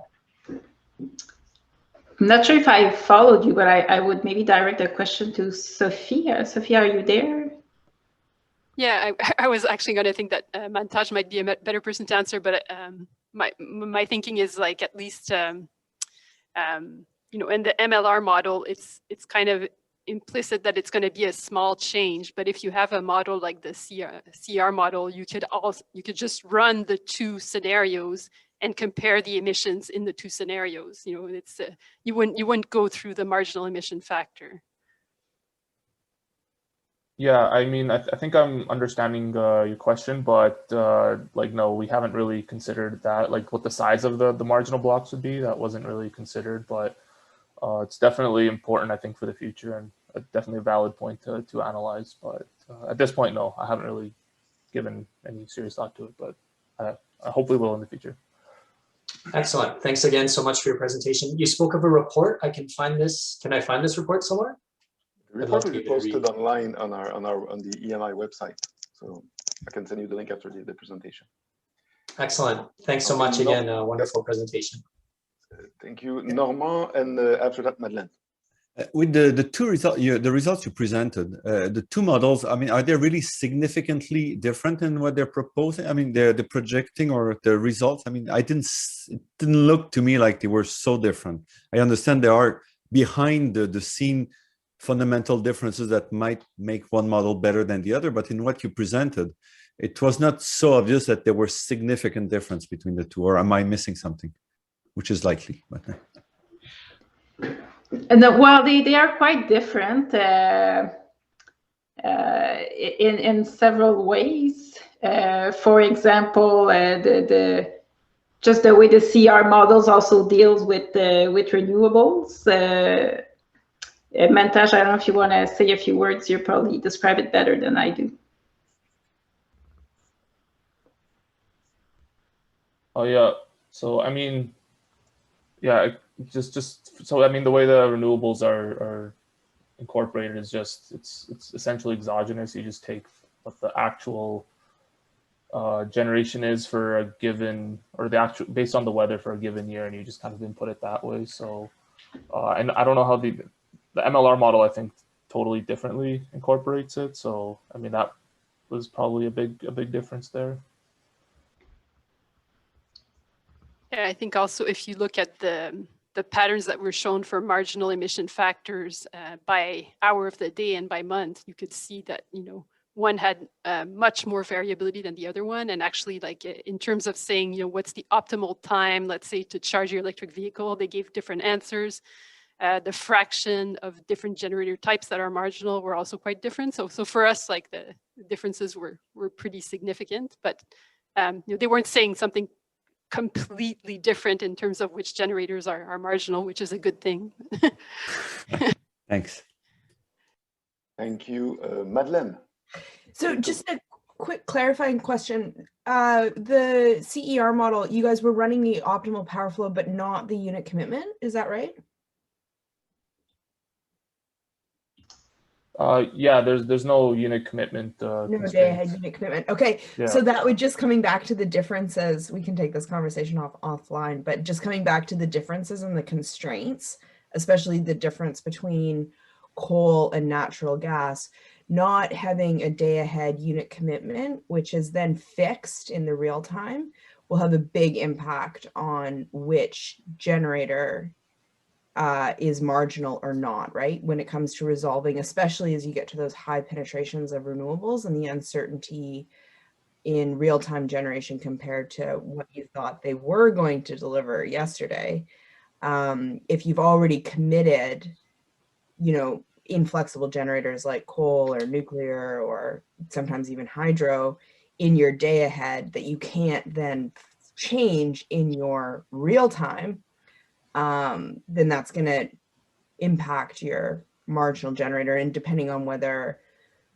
I'm not sure if I followed you, but I would maybe direct a question to Sophia. Sophia, are you there? Yeah, I was actually going to think that Mantaj might be a better person to answer, but my thinking is, like, at least in the MLR model, it's kind of implicit that it's going to be a small change. But if you have a model like the CR model, you could just run the two scenarios and compare the emissions in the two scenarios. It's you wouldn't go through the marginal emission factor. Yeah, I mean, I think I'm understanding your question, but no, we haven't really considered that, like what the size of the marginal blocks would be. That wasn't really considered, but it's definitely important, I think, for the future, and definitely a valid point to analyze. But at this point, no, I haven't really given any serious thought to it, but I hopefully will in the future. Excellent. Thanks again so much for your presentation. You spoke of a report. I can find this. Can I find this report somewhere? The report will be posted online on the EMI website. So I can send you the link after the presentation. Excellent. Thanks so much again. Wonderful presentation. Thank you, Normand, and after that, Madeleine. With the two results, the results you presented, the two models, I mean, are they really significantly different in what they're proposing? I mean, the projecting or the results, I mean, it didn't look to me like they were so different. I understand there are behind the scene fundamental differences that might make one model better than the other, but in what you presented, it was not so obvious that there were significant difference between the two, or am I missing something, which is likely. But well, they are quite different in several ways. For example, just the way the CR models also deals with renewables. Mantaj, I don't know if you want to say a few words. You probably describe it better than I do. Oh yeah. So I mean, yeah, so I mean, the way the renewables are incorporated is just it's essentially exogenous. You just take what the actual generation is for a given, or the actual based on the weather for a given year, and you just kind of input it that way. So and I don't know how the MLR model, I think, totally differently incorporates it. So I mean, that was probably a big difference there. Yeah, I think also if you look at the patterns that were shown for marginal emission factors by hour of the day and by month, you could see that, one had much more variability than the other one. And actually, like in terms of saying, what's the optimal time, let's say, to charge your electric vehicle, they gave different answers. The fraction of different generator types that are marginal were also quite different. So for us, like the differences were pretty significant, but they weren't saying something completely different in terms of which generators are marginal, which is a good thing. Thanks. Thank you, Madeleine. So just a quick clarifying question. The CER model, you guys were running the optimal power flow, but not the unit commitment. Is that right? Yeah, there's no unit commitment. No day ahead unit commitment. Okay, yeah. So that would just coming back to the differences. We can take this conversation offline, but just coming back to the differences and the constraints, especially the difference between coal and natural gas. not having a day ahead unit commitment, which is then fixed in the real time, will have a big impact on which generator is marginal or not, right? When it comes to resolving, especially as you get to those high penetrations of renewables and the uncertainty in real-time generation compared to what you thought they were going to deliver yesterday. If you've already committed, you know, inflexible generators like coal or nuclear or sometimes even hydro in your day ahead that you can't then change in your real time, then that's going to impact your marginal generator. And depending on whether,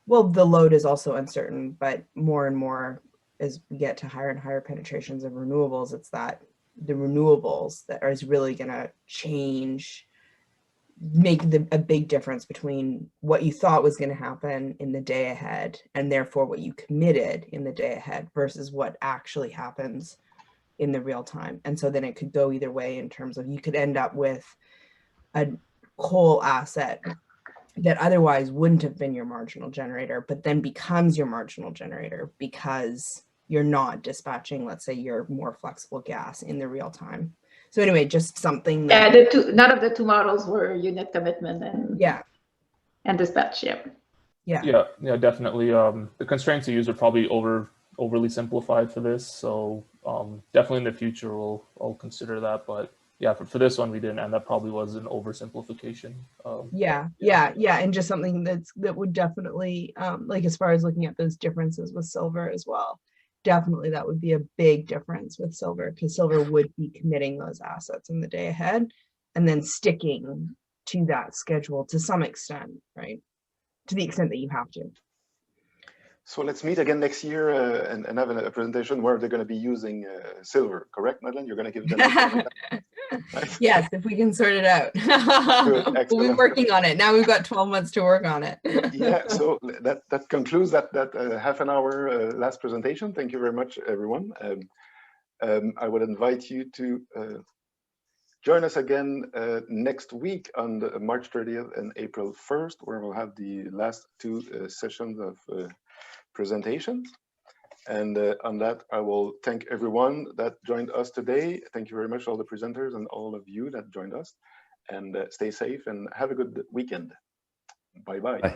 well, the load is also uncertain, but more and more as we get to higher and higher penetrations of renewables, it's that the renewables that is really going to change, make a big difference between what you thought was going to happen in the day ahead and therefore what you committed in the day ahead versus what actually happens in the real time. And so then it could go either way in terms of you could end up with a coal asset that otherwise wouldn't have been your marginal generator, but then becomes your marginal generator because you're not dispatching, let's say, your more flexible gas in the real time. So anyway, just something that none of the two models were unit commitment and and dispatch. Yeah, definitely. The constraints you use are probably overly simplified for this. So definitely in the future I'll consider that. But yeah, for this one we didn't, and that probably was an oversimplification. And just something that would definitely like as far as looking at those differences with silver as well. Definitely that would be a big difference with silver because silver would be committing those assets in the day ahead and then sticking to that schedule to some extent, right? To the extent that you have to. So let's meet again next year and have a presentation where they're going to be using silver, correct, Madeleine? You're going to give them Nice. Yes, if we can sort it out. We'll be working on it. Now we've got 12 months to work on it. Yeah, so that concludes that half an hour last presentation. Thank you very much, everyone. I would invite you to join us again next week on March 30th and April 1st, where we'll have the last two sessions of presentations. And on that, I will thank everyone that joined us today. Thank you very much, all the presenters and all of you that joined us. And stay safe and have a good weekend. Bye-bye.